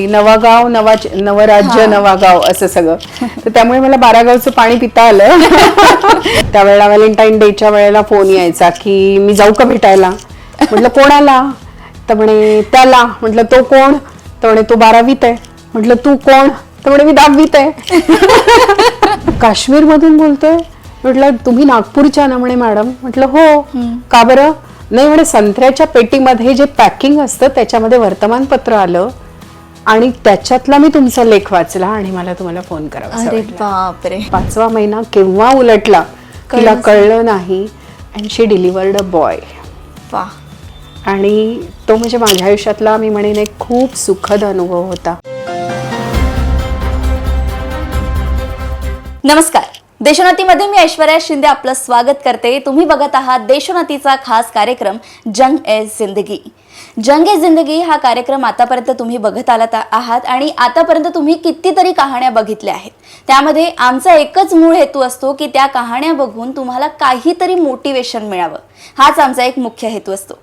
नवागाव नवराज्य नवागाव असं सगळं. तर त्यामुळे मला 12 गावचं पाणी पिता आलं. त्यावेळेला व्हॅलेंटाईन डेच्या वेळेला फोन यायचा की मी जाऊ का भेटायला. म्हटलं कोणाला. तर म्हणे त्याला. म्हटलं तो कोण. तर म्हणे तो 12वीत आहे. म्हटलं तू कोण. तर म्हणे मी 10वीत आहे. काश्मीर मधून बोलतोय. म्हटलं तुम्ही नागपूरच्या ना. म्हणे मॅडम. म्हटलं हो. का बरं. नाही म्हणे संत्र्याच्या पेटीमध्ये जे पॅकिंग असतं त्याच्यामध्ये वर्तमानपत्र आलं आणि त्याच्यातला मी तुमचा लेख वाचला आणि मला तुम्हाला फोन करावा. अरे बापरे. 5वा महिना केव्हा उलटला तिला कळलं नाही. And she delivered a boy. आणि तो म्हणजे माझ्या आयुष्यातला मी म्हणेन एक खूप सुखद अनुभव होता. नमस्कार. देशोन्नतीमध्ये मी ऐश्वर्या शिंदे आपलं स्वागत करते. तुम्ही बघत आहात देशोन्नतीचा खास कार्यक्रम जंग ए जिंदगी. जंग ए जिंदगी हा कार्यक्रम आतापर्यंत तुम्ही बघत आहात आणि आतापर्यंत तुम्ही कितीतरी कहाण्या बघितल्या आहेत. त्यामध्ये आमचा एकच मूळ हेतू असतो की त्या कहाण्या बघून तुम्हाला काहीतरी मोटिवेशन मिळावं. हाच आमचा एक मुख्य हेतू असतो.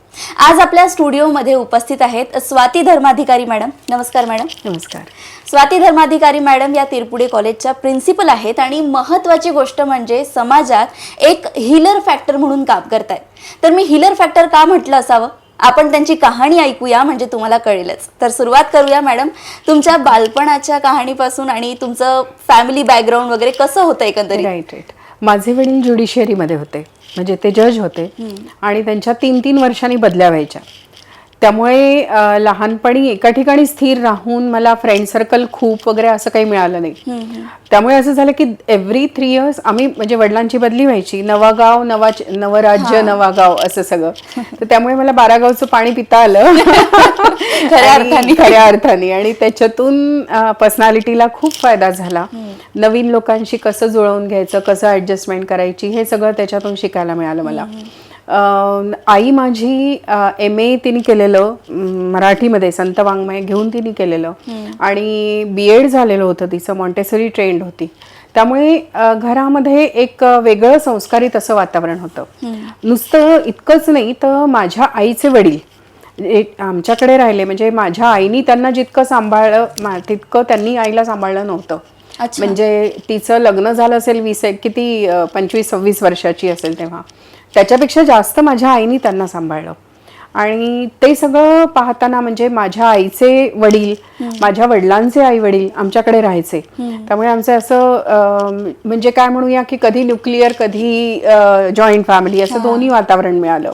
आज आपल्या स्टुडिओमध्ये उपस्थित आहेत स्वाती धर्माधिकारी मॅडम. नमस्कार मॅडम. नमस्कार. स्वाती धर्माधिकारी मॅडम या तिरपुडे कॉलेजच्या प्रिन्सिपल आहेत आणि महत्त्वाची गोष्ट म्हणजे समाजात एक हीलर फॅक्टर म्हणून काम करतायत. तर मी हीलर फॅक्टर का म्हटलं असावं, आपण त्यांची कहाणी ऐकूया म्हणजे तुम्हाला कळेलच. तर सुरुवात करूया मॅडम तुमच्या बालपणाच्या कहाणीपासून आणि तुमचं फॅमिली बॅकग्राऊंड वगैरे कसं होतं एकंदरीत. राईट. माझे वडील ज्युडिशियरीमध्ये होते. म्हणजे ते जज होते आणि त्यांच्या 3-3 वर्षांनी बदल्या व्हायच्या. त्यामुळे लहानपणी एका ठिकाणी स्थिर राहून मला फ्रेंड सर्कल खूप वगैरे असं काही मिळालं नाही. त्यामुळे असं झालं की एव्हरी 3 इयर्स आम्ही म्हणजे वडिलांची बदली व्हायची. नवागाव नवराज्य नवागाव असं सगळं. तर त्यामुळे मला 12 गावचं पाणी पिता आलं खऱ्या अर्थाने. आणि त्याच्यातून पर्सनॅलिटीला खूप फायदा झाला. नवीन लोकांशी कसं जुळवून घ्यायचं, कसं ऍडजस्टमेंट करायची हे सगळं त्याच्यातून शिकायला मिळालं मला. आई माझी MA तिने केलेलं मराठीमध्ये संत वाङ्मय घेऊन तिने केलेलं आणि BEd झालेलं होतं तिचं. मॉन्टेसरी ट्रेंड होती. त्यामुळे घरामध्ये एक वेगळं संस्कारित असं वातावरण होतं. नुसतं इतकंच नाही तर माझ्या आईचे वडील आमच्याकडे राहिले. म्हणजे माझ्या आईनी त्यांना जितकं सांभाळलं तितकं त्यांनी आईला सांभाळलं नव्हतं. म्हणजे तिचं लग्न झालं असेल 25-26 वर्षाची असेल तेव्हा. त्याच्यापेक्षा जास्त माझ्या आईनी त्यांना सांभाळलं. आणि ते सगळं पाहताना म्हणजे माझ्या आईचे वडील माझ्या वडिलांचे आई वडील आमच्याकडे राहायचे. त्यामुळे आमचं असं म्हणजे काय म्हणूया की कधी न्यूक्लिअर कधी जॉईंट फॅमिली असं दोन्ही वातावरण मिळालं.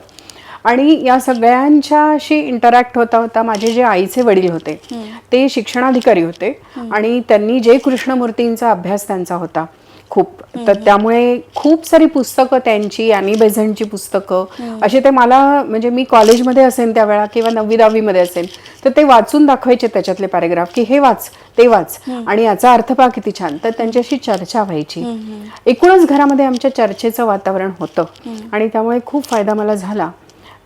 आणि या सगळ्यांच्याशी इंटरॅक्ट होता होता माझे जे आईचे वडील होते ते शिक्षणाधिकारी होते आणि त्यांनी जे कृष्णमूर्तींचा अभ्यास त्यांचा होता खूप. तर त्यामुळे खूप सारी पुस्तकं त्यांची ॲनी बेझंटची पुस्तकं असे ते मला म्हणजे मी कॉलेजमध्ये असेल त्यावेळा किंवा 9वी-10वी मध्ये असेल तर ते वाचून दाखवायचे त्याच्यातले पॅरेग्राफ की हे वाच ते वाच आणि याचा अर्थ पहा किती छान. तर त्यांच्याशी चर्चा व्हायची. एकूणच घरामध्ये आमच्या चर्चेचं वातावरण होतं आणि त्यामुळे खूप फायदा मला झाला.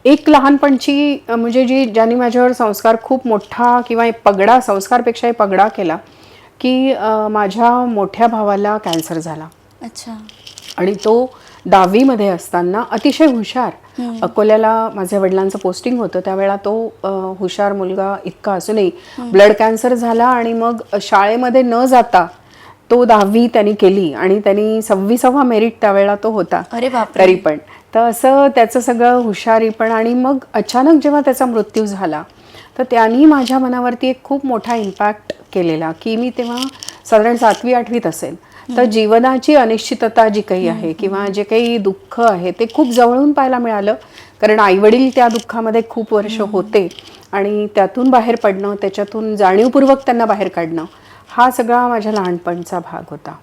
एक लहानपणची म्हणजे ज्यांनी माझ्यावर संस्कार खूप मोठा किंवा पगडा संस्कारपेक्षाही पगडा केला की माझ्या मोठ्या भावाला कॅन्सर झाला. अच्छा. आणि तो 10वी मध्ये असताना अतिशय हुशार. अकोल्याला माझ्या वडिलांचं पोस्टिंग होतं त्यावेळेला तो हुशार मुलगा इतका असूनही ब्लड कॅन्सर झाला. आणि मग शाळेमध्ये न जाता तो 10वी त्यांनी केली आणि त्यांनी 26वा मेरिट त्यावेळेला तो होता. अरे बाप. तरी पण तर असं त्याचं सगळं हुशारी पण. आणि मग अचानक जेव्हा त्याचा मृत्यू झाला तर त्यांनी माझ्या मनावरती एक खूप मोठा इम्पॅक्ट केलेला की मी तेव्हा साधारण 7वी-8वीत असेल. तर जीवनाची अनिश्चितता जी काही आहे किंवा जे काही दुःख आहे ते खूप जवळून पाहायला मिळालं. कारण आईवडील त्या दुःखामध्ये खूप वर्ष होते आणि त्यातून बाहेर पडणं, त्याच्यातून जाणीवपूर्वक त्यांना बाहेर काढणं हा सगळा माझ्या लहानपणचा भाग होता.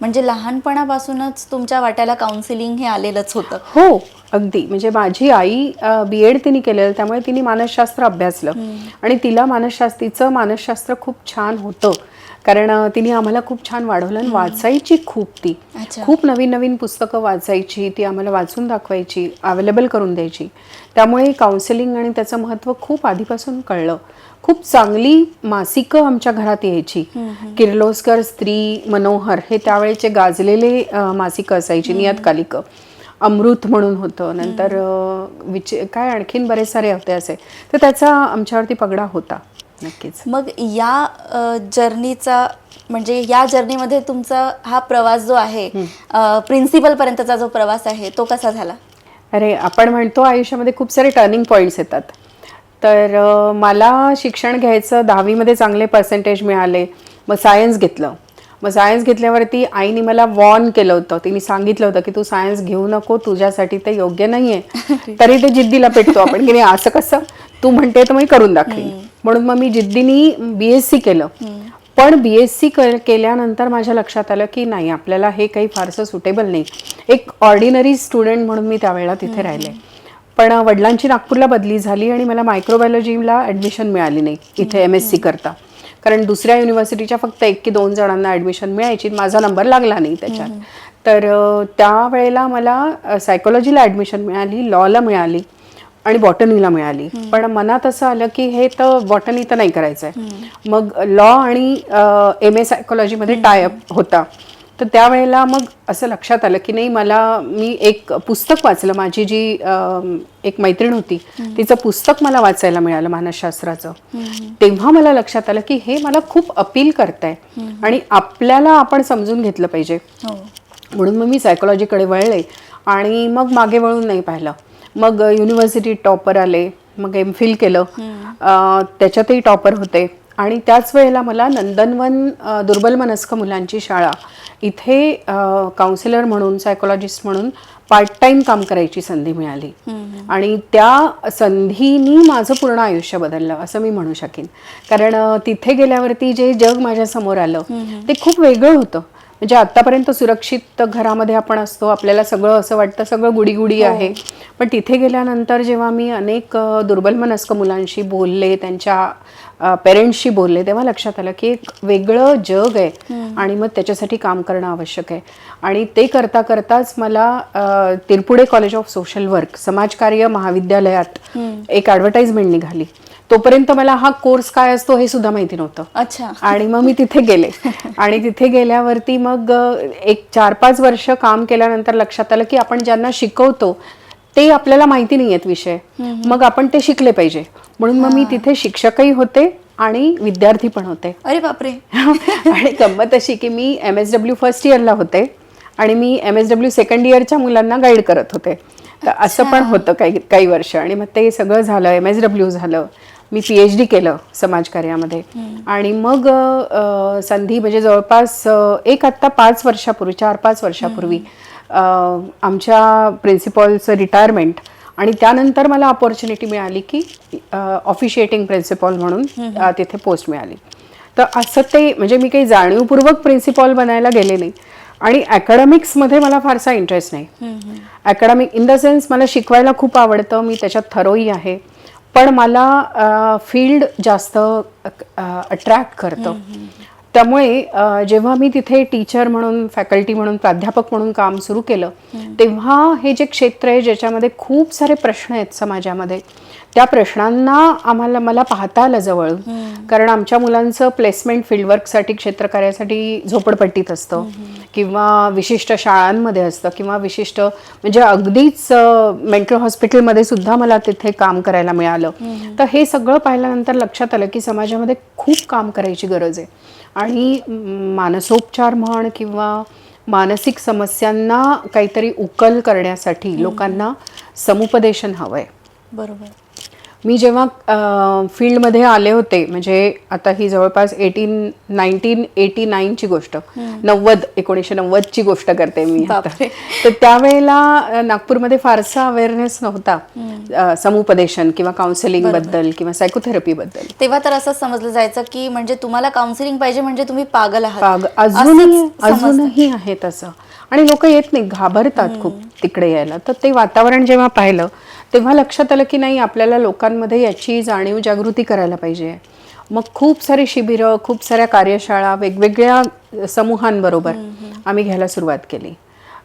म्हणजे लहानपणापासूनच तुमच्या वाट्याला काउन्सिलिंग हे आलेलंच होतं. हो अगदी. म्हणजे माझी आई BEd तिने केलेलं त्यामुळे तिने मानसशास्त्र अभ्यासलं आणि तिला तिचं मानसशास्त्र खूप छान होतं. कारण तिने आम्हाला खूप छान वाढवलं आणि वाचायची खूप. ती खूप नवीन नवीन पुस्तकं वाचायची. ती आम्हाला वाचून दाखवायची, अवेलेबल करून द्यायची. त्यामुळे काउन्सिलिंग आणि त्याचं महत्त्व खूप आधीपासून कळलं. खूप चांगली मासिकं आमच्या घरात यायची. किर्लोस्कर, स्त्री, मनोहर हे त्यावेळेचे गाजलेले मासिकं असायची. नियतकालिकं. अमृत म्हणून होतं. नंतर काय आणखीन बरेच सारे होते असे. तर त्याचा आमच्यावरती पगडा होता. नक्कीच. मग या जर्नीचा म्हणजे या जर्नीमध्ये तुमचा हा प्रवास जो आहे प्रिन्सिपल पर्यंतचा जो प्रवास आहे तो कसा झाला? अरे, आपण म्हणतो आयुष्यामध्ये खूप सारे टर्निंग पॉईंट्स येतात. तर मला शिक्षण घ्यायचं, 10वीमध्ये चांगले पर्सेंटेज मिळाले, मग सायन्स घेतलं. मग सायन्स घेतल्यावरती आईने मला वॉर्न केलं होतं, तिने सांगितलं होतं की तू सायन्स घेऊ नको, तुझ्यासाठी ते योग्य नाही आहे. तरी ते जिद्दीला पेटतो आपण की नाही, असं कसं, तू म्हणते तर मी करून दाखवेन. म्हणून मग मी जिद्दीने BSc केलं. पण BSc केल्यानंतर माझ्या लक्षात आलं की नाही, आपल्याला हे काही फारसं सुटेबल नाही. एक ऑर्डिनरी स्टुडंट म्हणून मी त्यावेळेला तिथे राहिले. पण वडिलांची नागपूरला बदली झाली आणि मला मायक्रोबायोलॉजीला ॲडमिशन मिळाली नाही इथे MSc करता. कारण दुसऱ्या युनिव्हर्सिटीच्या फक्त 1 की 2 जणांना ॲडमिशन मिळायची, माझा नंबर लागला नाही त्याच्यात. तर त्यावेळेला मला सायकोलॉजीला ॲडमिशन मिळाली, लॉला मिळाली आणि बॉटनीला मिळाली. पण मनात असं आलं की हे तर बॉटनी तर नाही करायचं आहे. मग लॉ आणि MA सायकोलॉजीमध्ये टायअप होता. तर त्यावेळेला मग असं लक्षात आलं की नाही, मी एक पुस्तक वाचलं. माझी जी एक मैत्रीण होती, तिचं पुस्तक मला वाचायला मिळालं मानसशास्त्राचं. तेव्हा मला लक्षात आलं की हे मला खूप अपील करतंय आणि आपल्याला आपण समजून घेतलं पाहिजे. म्हणून मग मी सायकोलॉजीकडे वळले आणि मग मागे वळून नाही पाहिलं. मग युनिव्हर्सिटी टॉपर आले, मग MPhil केलं, त्याच्यातही टॉपर होते. आणि त्याच वेळेला मला नंदनवन दुर्बल मनस्क मुलांची शाळा इथे काउन्सिलर म्हणून, सायकोलॉजिस्ट म्हणून पार्ट टाइम काम करायची संधी मिळाली. आणि त्या संधीनी माझं पूर्ण आयुष्य बदललं असं मी म्हणू शकेन. कारण तिथे गेल्यावरती जे जग माझ्या समोर आलं ते खूप वेगळं होतं. म्हणजे आतापर्यंत सुरक्षित घरामध्ये आपण असतो, आपल्याला सगळं असं वाटतं सगळं गुडी आहे. पण तिथे गेल्यानंतर जेव्हा मी अनेक दुर्बल मनस्क मुलांशी बोलले, त्यांच्या पेरेंट्सशी बोलले, तेव्हा लक्षात आलं की एक वेगळं जग आहे आणि मग त्याच्यासाठी काम करणं आवश्यक आहे. आणि ते करता करताच मला Tirpude college of social work समाजकार्य महाविद्यालयात एक ॲडव्हर्टाइजमेंट निघाली. तोपर्यंत मला हा कोर्स काय असतो हे सुद्धा माहिती नव्हतं. अच्छा. आणि मग मी तिथे गेले आणि तिथे गेल्यावरती मग एक 4-5 वर्ष काम केल्यानंतर लक्षात आलं की आपण ज्यांना शिकवतो ते आपल्याला माहिती नाही आहेत विषय, मग आपण ते शिकले पाहिजे. म्हणून मग मी तिथे शिक्षकही होते आणि विद्यार्थी पण होते. अरे बापरे. आणि गंमत अशी की मी MSW फर्स्ट इयरला होते आणि मी MSW सेकंड इयरच्या मुलांना गाईड करत होते. तर असं पण होतं काही वर्ष. आणि मग ते सगळं झालं, MSW झालं, मी PhD केलं समाजकार्यामध्ये. आणि मग संधी म्हणजे जवळपास आत्ता 4-5 वर्षापूर्वी आमच्या प्रिन्सिपॉलचं रिटायरमेंट आणि त्यानंतर मला अपॉर्च्युनिटी मिळाली की ऑफिशिएटिंग प्रिन्सिपॉल म्हणून तिथे पोस्ट मिळाली. तर असं ते म्हणजे मी काही जाणीवपूर्वक प्रिन्सिपॉल बनायला गेले नाही. आणि अकॅडमिक्समध्ये मला फारसा इंटरेस्ट नाही. अकॅडमिक इन द सेन्स मला शिकवायला खूप आवडतं, मी त्याच्यात थरोई आहे. पण मला फील्ड जास्त अट्रॅक्ट करतं. त्यामुळे जेव्हा मी तिथे टीचर म्हणून, फॅकल्टी म्हणून, प्राध्यापक म्हणून काम सुरू केलं, तेव्हा हे जे क्षेत्र आहे ज्याच्यामध्ये खूप सारे प्रश्न आहेत समाजामध्ये, त्या प्रश्नांना मला पाहता आलं जवळ. कारण आमच्या मुलांचं प्लेसमेंट फील्डवर्कसाठी, क्षेत्रकार्यासाठी झोपडपट्टीत असतं किंवा विशिष्ट शाळांमध्ये असतं किंवा विशिष्ट म्हणजे अगदीच मेंटल हॉस्पिटलमध्ये सुद्धा मला तिथे काम करायला मिळालं. तर हे सगळं पाहिल्यानंतर लक्षात आलं की समाजामध्ये खूप काम करायची गरज आहे. आणि मानसोपचार म्हण किंवा मानसिक समस्यांना काहीतरी उकल करण्यासाठी लोकांना समुपदेशन हवं आहे. बरोबर. मी जेव्हा फील्डमध्ये आले होते, म्हणजे आता ही जवळपास 1989ची गोष्ट, 1990ची गोष्ट करते मी आता. तर त्यावेळेला नागपूरमध्ये फारसा अवेअरनेस नव्हता समुपदेशन किंवा काउन्सिलिंग बद्दल किंवा सायकोथेरपी बद्दल. तेव्हा तर असं समजलं जायचं की म्हणजे तुम्हाला काउन्सिलिंग पाहिजे म्हणजे तुम्ही पागल आहात. अजूनही आहे तसं. आणि लोक येत नाही, घाबरतात खूप तिकडे यायला. तर ते वातावरण जेव्हा पाहिलं तेव्हा लक्षात आलं की नाही, आपल्याला लोकांमध्ये याची जाणीव जागृती करायला पाहिजे. मग खूप सारी शिबिरं, खूप साऱ्या कार्यशाळा वेगवेगळ्या समूहांबरोबर आम्ही घ्यायला सुरुवात केली.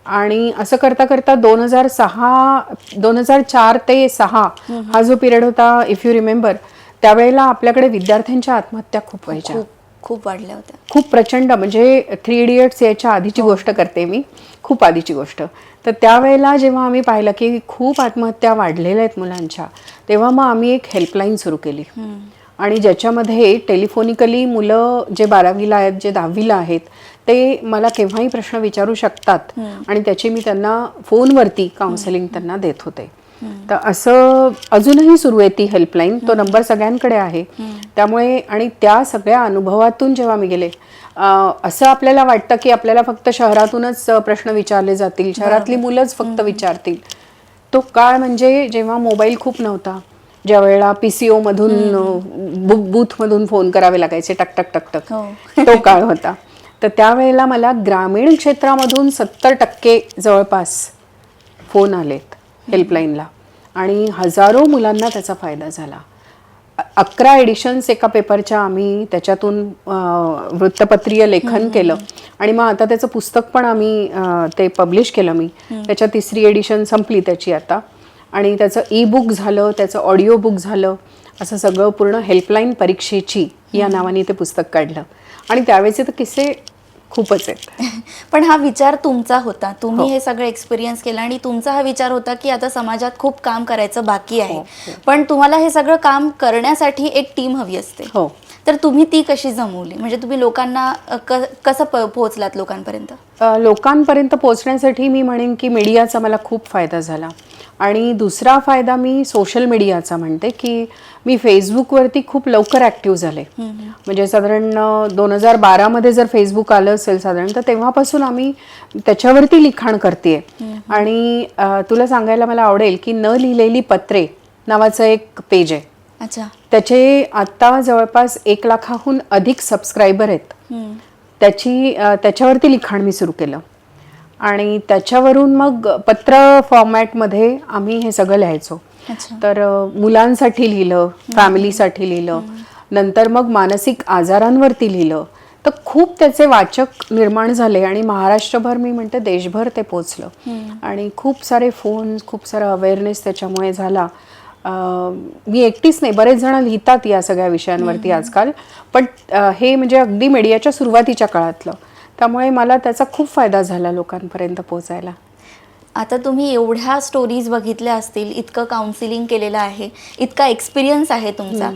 आणि असं करता करता 2004 ते 6 हा जो पिरियड होता, इफ यू रिमेंबर, त्यावेळेला आपल्याकडे विद्यार्थ्यांच्या आत्महत्या खूप व्हायच्या, खूप वाढल्या होत्या, खूप प्रचंड. म्हणजे 3 इडियट्स याच्या आधीची गोष्ट करते मी, खूप आधीची गोष्ट. तर त्यावेळेला जेव्हा आम्ही पाहिलं की खूप आत्महत्या वाढलेल्या आहेत मुलांच्या, तेव्हा मग आम्ही एक हेल्पलाईन सुरू केली. आणि ज्याच्यामध्ये टेलिफोनिकली मुलं जे 12वीला आहेत, जे 10वीला आहेत, ते मला केव्हाही प्रश्न विचारू शकतात आणि त्याची मी त्यांना फोनवरती काउन्सिलिंग त्यांना देत होते. तर असं अजूनही सुरू आहे ती हेल्पलाईन. तो नंबर सगळ्यांकडे आहे. त्यामुळे आणि त्या सगळ्या अनुभवातून जेव्हा मी गेले, असं आपल्याला वाटतं की आपल्याला फक्त शहरातूनच प्रश्न विचारले जातील, शहरातली मुलंच फक्त विचारतील. तो काळ म्हणजे जेव्हा मोबाईल खूप नव्हता, ज्या वेळेला PCO मधून बूथमधून फोन करावे लागायचे, टक टक टक टक, तो काळ होता. तर त्यावेळेला मला ग्रामीण क्षेत्रामधून 70% जवळपास फोन आलेत हेल्पलाईनला आणि हजारो मुलांना त्याचा फायदा झाला. 11 एडिशन्स एका पेपरच्या आम्ही त्याच्यातून वृत्तपत्रीय लेखन केलं आणि मग आता त्याचं पुस्तक पण आम्ही ते पब्लिश केलं. मी त्याच्या 3री एडिशन संपली त्याची आता आणि त्याचं ई-बुक झालं, त्याचं ऑडिओ बुक झालं, असं सगळं पूर्ण हेल्पलाईन परीक्षेची या नावाने ते पुस्तक काढलं. आणि त्यावेळेचे तर किस्से खूपच आहेत. पण हा विचार तुमचा होता, तुम्ही हे सगळं एक्सपिरियन्स केलं आणि तुमचा हा विचार होता की आता समाजात खूप काम करायचं बाकी आहे. पण तुम्हाला हे सगळं काम करण्यासाठी एक टीम हवी असते. हो. तर तुम्ही ती कशी जमवली? म्हणजे तुम्ही लोकांना कसं पोहोचलात लोकांपर्यंत? लोकांपर्यंत पोहोचण्यासाठी मी म्हणेन की मीडियाचा मला खूप फायदा झाला. आणि दुसरा फायदा मी सोशल मीडियाचा म्हणते की मी फेसबुकवरती खूप लवकर ॲक्टिव्ह झाले. म्हणजे साधारण 2012 जर फेसबुक आलं असेल साधारण, तर तेव्हापासून आम्ही त्याच्यावरती लिखाण करते. आणि तुला सांगायला मला आवडेल की न लिहिलेली पत्रे नावाचं एक पेज आहे. अच्छा. त्याचे आता जवळपास 1 लाखाहून अधिक सबस्क्रायबर आहेत. त्याच्यावरती लिखाण मी सुरू केलं आणि त्याच्यावरून मग पत्र फॉर्मॅटमध्ये आम्ही हे सगळं लिहायचो. तर मुलांसाठी लिहिलं, फॅमिलीसाठी लिहिलं, नंतर मग मानसिक आजारांवरती लिहिलं. तर खूप त्याचे वाचक निर्माण झाले आणि महाराष्ट्रभर मी म्हणते देशभर ते पोचलं आणि खूप सारे फोन, खूप सारा अवेअरनेस त्याच्यामुळे झाला. मी एकटीच नाही, बरेच जण लिहितात या सगळ्या विषयांवरती आजकाल, पण हे म्हणजे अगदी मीडियाच्या सुरुवातीच्या काळातलं. त्यामुळे मला त्याचा खूप फायदा झाला लोकांपर्यंत पोहोचायला. आता तुम्ही एवढ्या स्टोरीज बघितल्या असतील, इतकं काउन्सिलिंग केलेलं आहे, इतका एक्सपिरियन्स आहे तुमचा,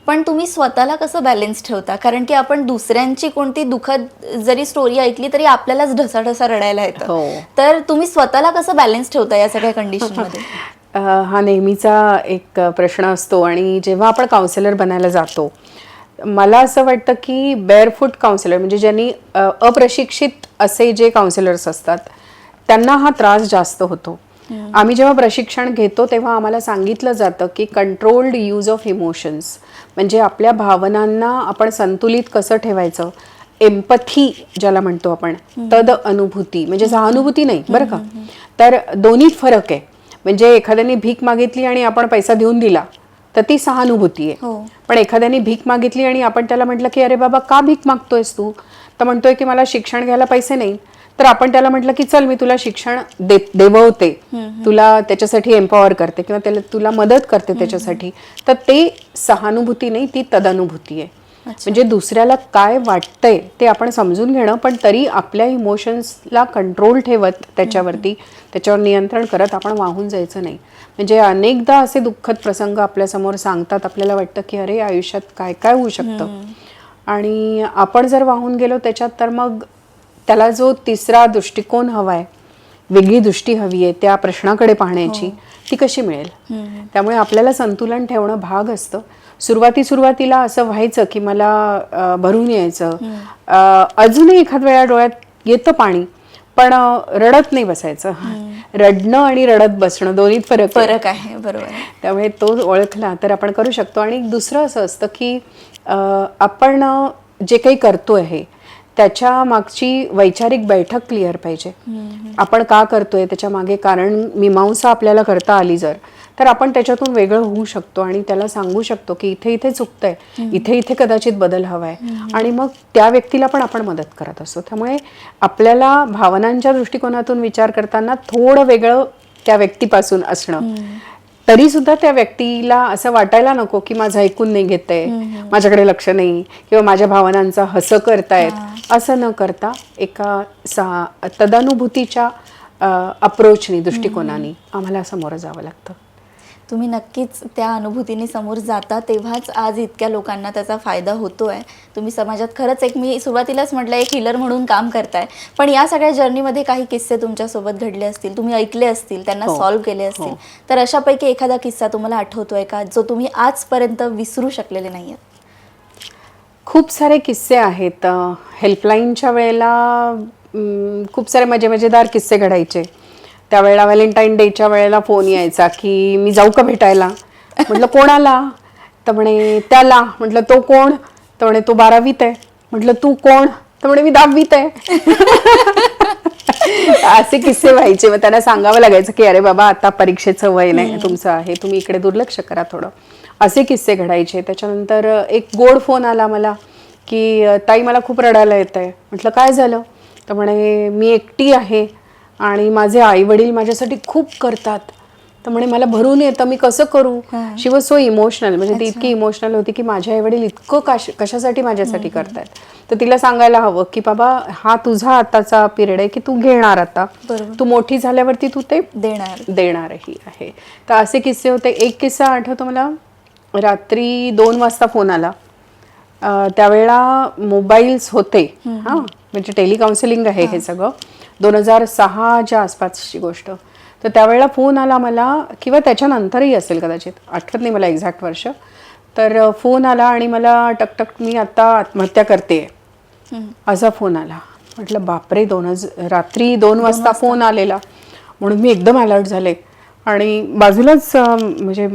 पण तुम्ही स्वतःला कसं बॅलन्स ठेवता? कारण की आपण दुसऱ्यांची कोणती दुःखद जरी स्टोरी ऐकली तरी आपल्यालाच ढसाढसा रडायला येतं. तर तुम्ही स्वतःला कसं बॅलन्स ठेवता या सगळ्या कंडिशनमध्ये? हा नेहमीचा एक प्रश्न असतो आणि जेव्हा आपण काउन्सिलर बनायला जातो, मला असं वाटतं की बेअरफूट काउन्सिलर म्हणजे ज्यांनी अप्रशिक्षित असे जे काउन्सिलर्स असतात त्यांना हा त्रास जास्त होतो. आम्ही जेव्हा प्रशिक्षण घेतो तेव्हा आम्हाला सांगितलं जातं की कंट्रोल्ड यूज ऑफ इमोशन्स, म्हणजे आपल्या भावनांना आपण संतुलित कसं ठेवायचं. एम्पथी ज्याला म्हणतो आपण, तद अनुभूती, म्हणजे सहानुभूती नाही बरं का. तर दोन्हीत फरक आहे. म्हणजे एखाद्याने भीक मागितली आणि आपण पैसा देऊन दिला तर ती सहानुभूती आहे. पण एखाद्याने भीक मागितली आणि आपण त्याला म्हटलं की अरे बाबा का भीक मागतोयस तू, तर म्हणतोय की मला शिक्षण घ्यायला पैसे नाही, तर आपण त्याला म्हटलं की चल मी तुला शिक्षण देववते, तुला त्याच्यासाठी एम्पॉवर करते किंवा तुला मदत करते त्याच्यासाठी, तर ते सहानुभूती नाही, ती तदनुभूती आहे. म्हणजे दुसऱ्याला काय वाटतंय ते आपण समजून घेणं, पण तरी आपल्या इमोशन्सला कंट्रोल ठेवत त्याच्यावर नियंत्रण करत आपण वाहून जायचं नाही. म्हणजे अनेकदा असे दुःखद प्रसंग आपल्यासमोर सांगतात, आपल्याला वाटतं की अरे आयुष्यात काय काय होऊ शकतं, आणि आपण जर वाहून गेलो त्याच्यात तर मग त्याला जो तिसरा दृष्टिकोन हवाय, वेगळी दृष्टी हवी आहे त्या प्रश्नाकडे पाहण्याची, ती कशी मिळेल. त्यामुळे आपल्याला संतुलन ठेवणं भाग असतं. सुरुवातीला असं व्हायचं की मला भरून यायचं, अजूनही एखाद वेळा डोळ्यात येतं पाणी, पण रडत नाही बसायचं. रडणं आणि रडत बसणं दोन्हीत फरक आहे. बरोबर. त्यामुळे तो ओळखला तर आपण करू शकतो. आणि दुसरं असं असतं की आपण जे काही करतोय हे त्याच्या मागची वैचारिक बैठक क्लिअर पाहिजे. आपण का करतोय त्याच्या मागे कारण मीमांसा आपल्याला करता आली जर, तर आपण त्याच्यातून वेगळं होऊ शकतो आणि त्याला सांगू शकतो की इथे इथे चुकतंय, इथे इथे कदाचित बदल हवाय, आणि मग त्या व्यक्तीला पण आपण मदत करत असतो. त्यामुळे आपल्याला भावनांच्या दृष्टिकोनातून विचार करताना थोडं वेगळं त्या व्यक्तीपासून असणं, तरी सुद्धा त्या व्यक्तीला असं वाटायला नको की माझं ऐकून नाही घेतंय, माझ्याकडे लक्ष नाही, किंवा माझ्या भावनांचा हसं करतायत, असं न करता एका तदानुभूतीच्या अप्रोचनी, दृष्टिकोनाने आम्हाला समोर जावं लागतं. तुम्ही नक्कीच त्या अनुभूतीने समोर जाता, तेव्हाच आज इतक्या लोकांना त्याचा फायदा होतोय. तुम्ही समाजात खरंच मी सुरुवातीलाच म्हटलं एक हीलर म्हणून काम करताय. पण या सगळ्या जर्नीमध्ये काही किस्से तुमच्यासोबत घडले असतील, तुम्ही ऐकले असतील, त्यांना सॉल्व्ह केले असतील. तर अशापैकी एखादा किस्सा तुम्हाला आठवतोय का, जो तुम्ही आजपर्यंत विसरू शकलेले नाहीयेत? खूप सारे किस्से आहेत. हेल्पलाईनच्या वेळेला खूप सारे मजेदार किस्से घडायचे. त्यावेळेला व्हॅलेंटाईन डेच्या वेळेला फोन यायचा की मी जाऊ का भेटायला. म्हटलं कोणाला? तर म्हणे त्याला. म्हटलं तो कोण? तर म्हणे तो 12वीत आहे. म्हटलं तू कोण? तर म्हणे मी 10वीत आहे. असे किस्से व्हायचे. मग त्यांना सांगावं लागायचं की अरे बाबा आता परीक्षेचं वय नाही तुमचं आहे, तुम्ही इकडे दुर्लक्ष करा थोडं. असे किस्से घडायचे. त्याच्यानंतर एक गोड फोन आला मला की ताई मला खूप रडायला येत आहे. म्हटलं काय झालं? तर म्हणे मी एकटी आहे आणि माझे आई वडील माझ्यासाठी खूप करतात. तर म्हणे मला भरून येतं, मी कसं करू? शी वॉज सो इमोशनल. म्हणजे ती इतकी इमोशनल होती की माझे आई वडील इतकं कशासाठी माझ्यासाठी करतायत. तर तिला सांगायला हवं की बाबा हा तुझा आताचा पिरियड आहे की तू घेणार आता, तू मोठी झाल्यावरती तू ते देणारही आहे. तर असे किस्से होते. एक किस्सा आठवतो मला, रात्री 2 वाजता फोन आला. त्यावेळेला मोबाईल्स होते, हां म्हणजे टेलिकाउन्सिलिंग आहे हे सगळं, 2006च्या आसपासची गोष्ट. तर त्यावेळेला फोन आला मला, किंवा त्याच्यानंतरही असेल कदाचित, आठवत नाही मला एक्झॅक्ट वर्ष. तर फोन आला आणि मला टकटक मी आता आत्महत्या करते असा फोन आला. म्हटलं बापरे, रात्री 2 वाजता फोन आलेला. म्हणून मी एकदम अलर्ट झाले आणि बाजूलाच म्हणजे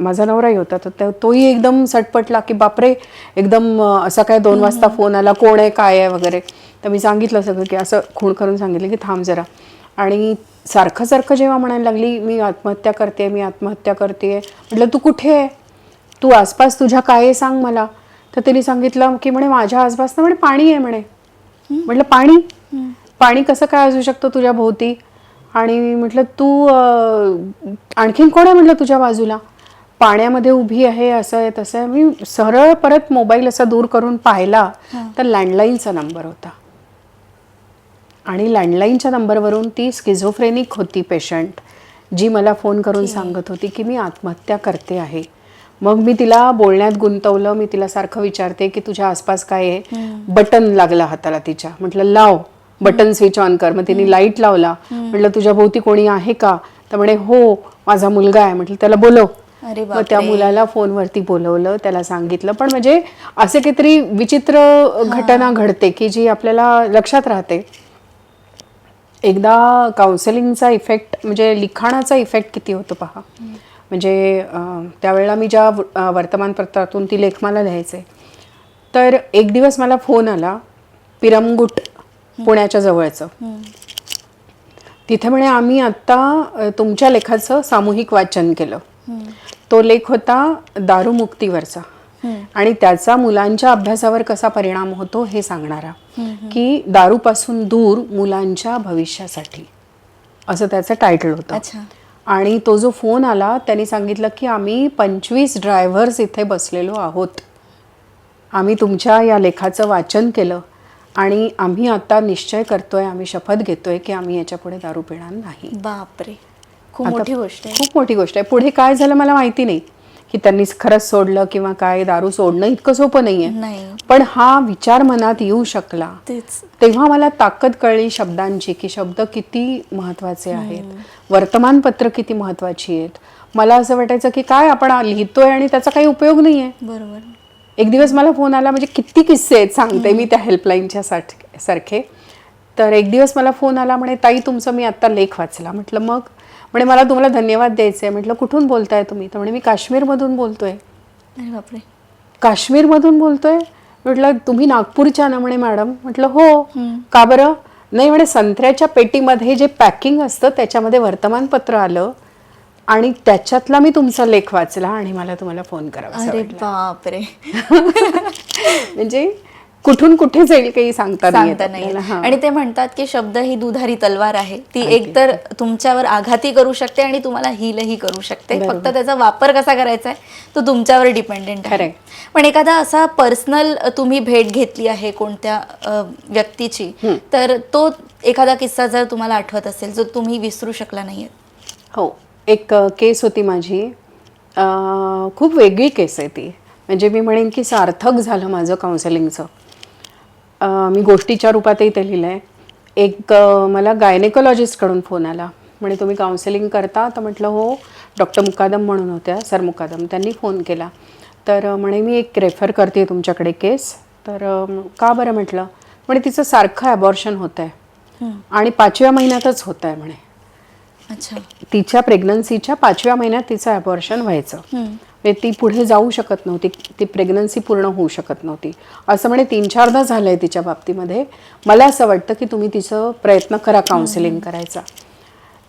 माझा नवराही होता, तर तोही एकदम सटपटला की बापरे एकदम असा काय 2 वाजता फोन आला, कोण आहे काय आहे वगैरे. तर मी सांगितलं सगळं की असं खूण करून सांगितलं की थांब जरा. आणि सारखं सारखं जेव्हा म्हणायला लागली मी आत्महत्या करते, मी आत्महत्या करते, म्हटलं तू कुठे आहे, तू आसपास तुझ्या काय आहे सांग मला. तर तिने सांगितलं की म्हणे माझ्या आसपास ना म्हणे पाणी आहे म्हणे. म्हटलं पाणी? पाणी कसं काय असू शकतं तुझ्या भोवती? आणि म्हटलं तू आणखीन कोण आहे म्हटलं तुझ्या बाजूला, पाण्यामध्ये उभी आहे, असं आहे तसं आहे. मी सरळ परत मोबाईल असा दूर करून पाहिला तर लँडलाईनचा नंबर होता. आणि लँडलाईनच्या नंबरवरून ती स्किझोफ्रेनिक होती पेशंट, जी मला फोन करून सांगत होती की मी आत्महत्या करते आहे. मग मी तिला बोलण्यात गुंतवलं. मी तिला सारखं विचारते की तुझ्या आसपास काय आहे. बटन लागला हाताला तिच्या. म्हटलं लाव बटन, स्विच ऑन कर. मग तिने लाईट लावला. म्हटलं तुझ्या भोवती कोणी आहे का? तर म्हणे हो माझा मुलगा आहे. म्हटलं त्याला बोलव. मग त्या मुलाला फोनवरती बोलवलं, त्याला सांगितलं. पण म्हणजे असे काहीतरी विचित्र घटना घडते की जी आपल्याला लक्षात राहते. एकदा काउन्सिलिंगचा इफेक्ट म्हणजे लिखाणाचा इफेक्ट किती होतो पहा. म्हणजे त्यावेळेला मी ज्या वर्तमानपत्रातून ती लेखमाला लिहायचे, तर एक दिवस मला फोन आला, पिरमगुट पुण्याच्या जवळचं. तिथे म्हणे आम्ही आत्ता तुमच्या लेखाचं सामूहिक वाचन केलं. तो लेख होता दारूमुक्तीवरचा आणि त्याचा मुलांच्या अभ्यासावर कसा परिणाम होतो हे सांगणारा, की दारूपासून दूर मुलांच्या भविष्यासाठी, असं त्याचं टायटल होतं. आणि तो जो फोन आला त्यांनी सांगितलं की आम्ही 25 ड्रायव्हर्स इथे बसलेलो आहोत, आम्ही तुमच्या या लेखाचं वाचन केलं आणि आम्ही आता निश्चय करतोय, आम्ही शपथ घेतोय की आम्ही याच्या पुढे दारू पिणार नाही. बापरे, खूप मोठी गोष्ट आहे. खूप मोठी गोष्ट आहे. पुढे काय झालं मला माहिती नाही की त्यांनी खरंच सोडलं किंवा काय. दारू सोडणं इतकं सोपं नाहीये, पण हा विचार मनात येऊ शकला तेव्हा मला ताकद कळली शब्दांची, की शब्द किती महत्वाचे आहेत, वर्तमानपत्र किती महत्वाची आहेत. मला असं वाटायचं की काय आपण लिहितोय आणि त्याचा काही उपयोग नाहीये. बरोबर. एक दिवस मला फोन आला, म्हणजे किती किस्से आहेत सांगते मी त्या हेल्पलाईनच्या सारखे. तर एक दिवस मला फोन आला, म्हणे ताई तुमचं मी आत्ता लेख वाचला. म्हटलं मग? म्हणे मला तुम्हाला धन्यवाद द्यायचे आहे. म्हटलं कुठून बोलताय तुम्ही? तर म्हणे मी काश्मीरमधून बोलतोय. अरे बापरे, काश्मीरमधून बोलतोय? म्हटलं तुम्ही नागपूरच्या ना? म्हणे मॅडम. म्हटलं हो. का बरं? नाही म्हणे संत्र्याच्या पेटीमध्ये जे पॅकिंग असतं त्याच्यामध्ये वर्तमानपत्र आलं आणि त्याच्यातला मी तुमचा लेख वाचला आणि मला तुम्हाला फोन करावा. अरे बापरे. म्हणजे कुठून कुठे जाईल काही सांगता नाही. आणि ते म्हणतात की शब्द ही दुधारी तलवार आहे, ती एकतर तुमच्यावर आघातही करू शकते आणि तुम्हाला हीलही करू शकते. फक्त त्याचा वापर कसा करायचा आहे तो तुमच्यावर डिपेंडेंट आहे. पण एखादा असा पर्सनल तुम्ही भेट घेतली आहे कोणत्या व्यक्तीची, तर तो एखादा किस्सा जर तुम्हाला आठवत असेल जो तुम्ही विसरू शकला नाहीये? हो, एक केस होती माझी, खूप वेगळी केस आहे ती. म्हणजे मी म्हणेन की सार्थक झालं माझं काउन्सिलिंगचं. मी गोष्टीच्या रूपातही ते लिहिलं आहे. एक मला गायनेकोलॉजिस्टकडून फोन आला, म्हणे तुम्ही काउन्सिलिंग करता? तर म्हटलं हो. डॉक्टर मुकादम म्हणून होत्या, सर मुकादम, त्यांनी फोन केला. तर म्हणे मी एक रेफर करते तुमच्याकडे केस. तर का बरं म्हटलं. म्हणे तिचं सारखं ॲबॉर्शन होत आहे आणि 5व्या महिन्यातच होत आहे म्हणे. अच्छा. तिच्या प्रेग्नन्सीच्या 5व्या महिन्यात तिचं ॲबॉर्शन व्हायचं. म्हणजे ती पुढे जाऊ शकत नव्हती, ती प्रेग्नन्सी पूर्ण होऊ शकत नव्हती. असं म्हणे 3-4दा झालंय तिच्या बाबतीमध्ये. मला असं वाटतं की तुम्ही तिचं प्रयत्न करा काउन्सिलिंग करायचा.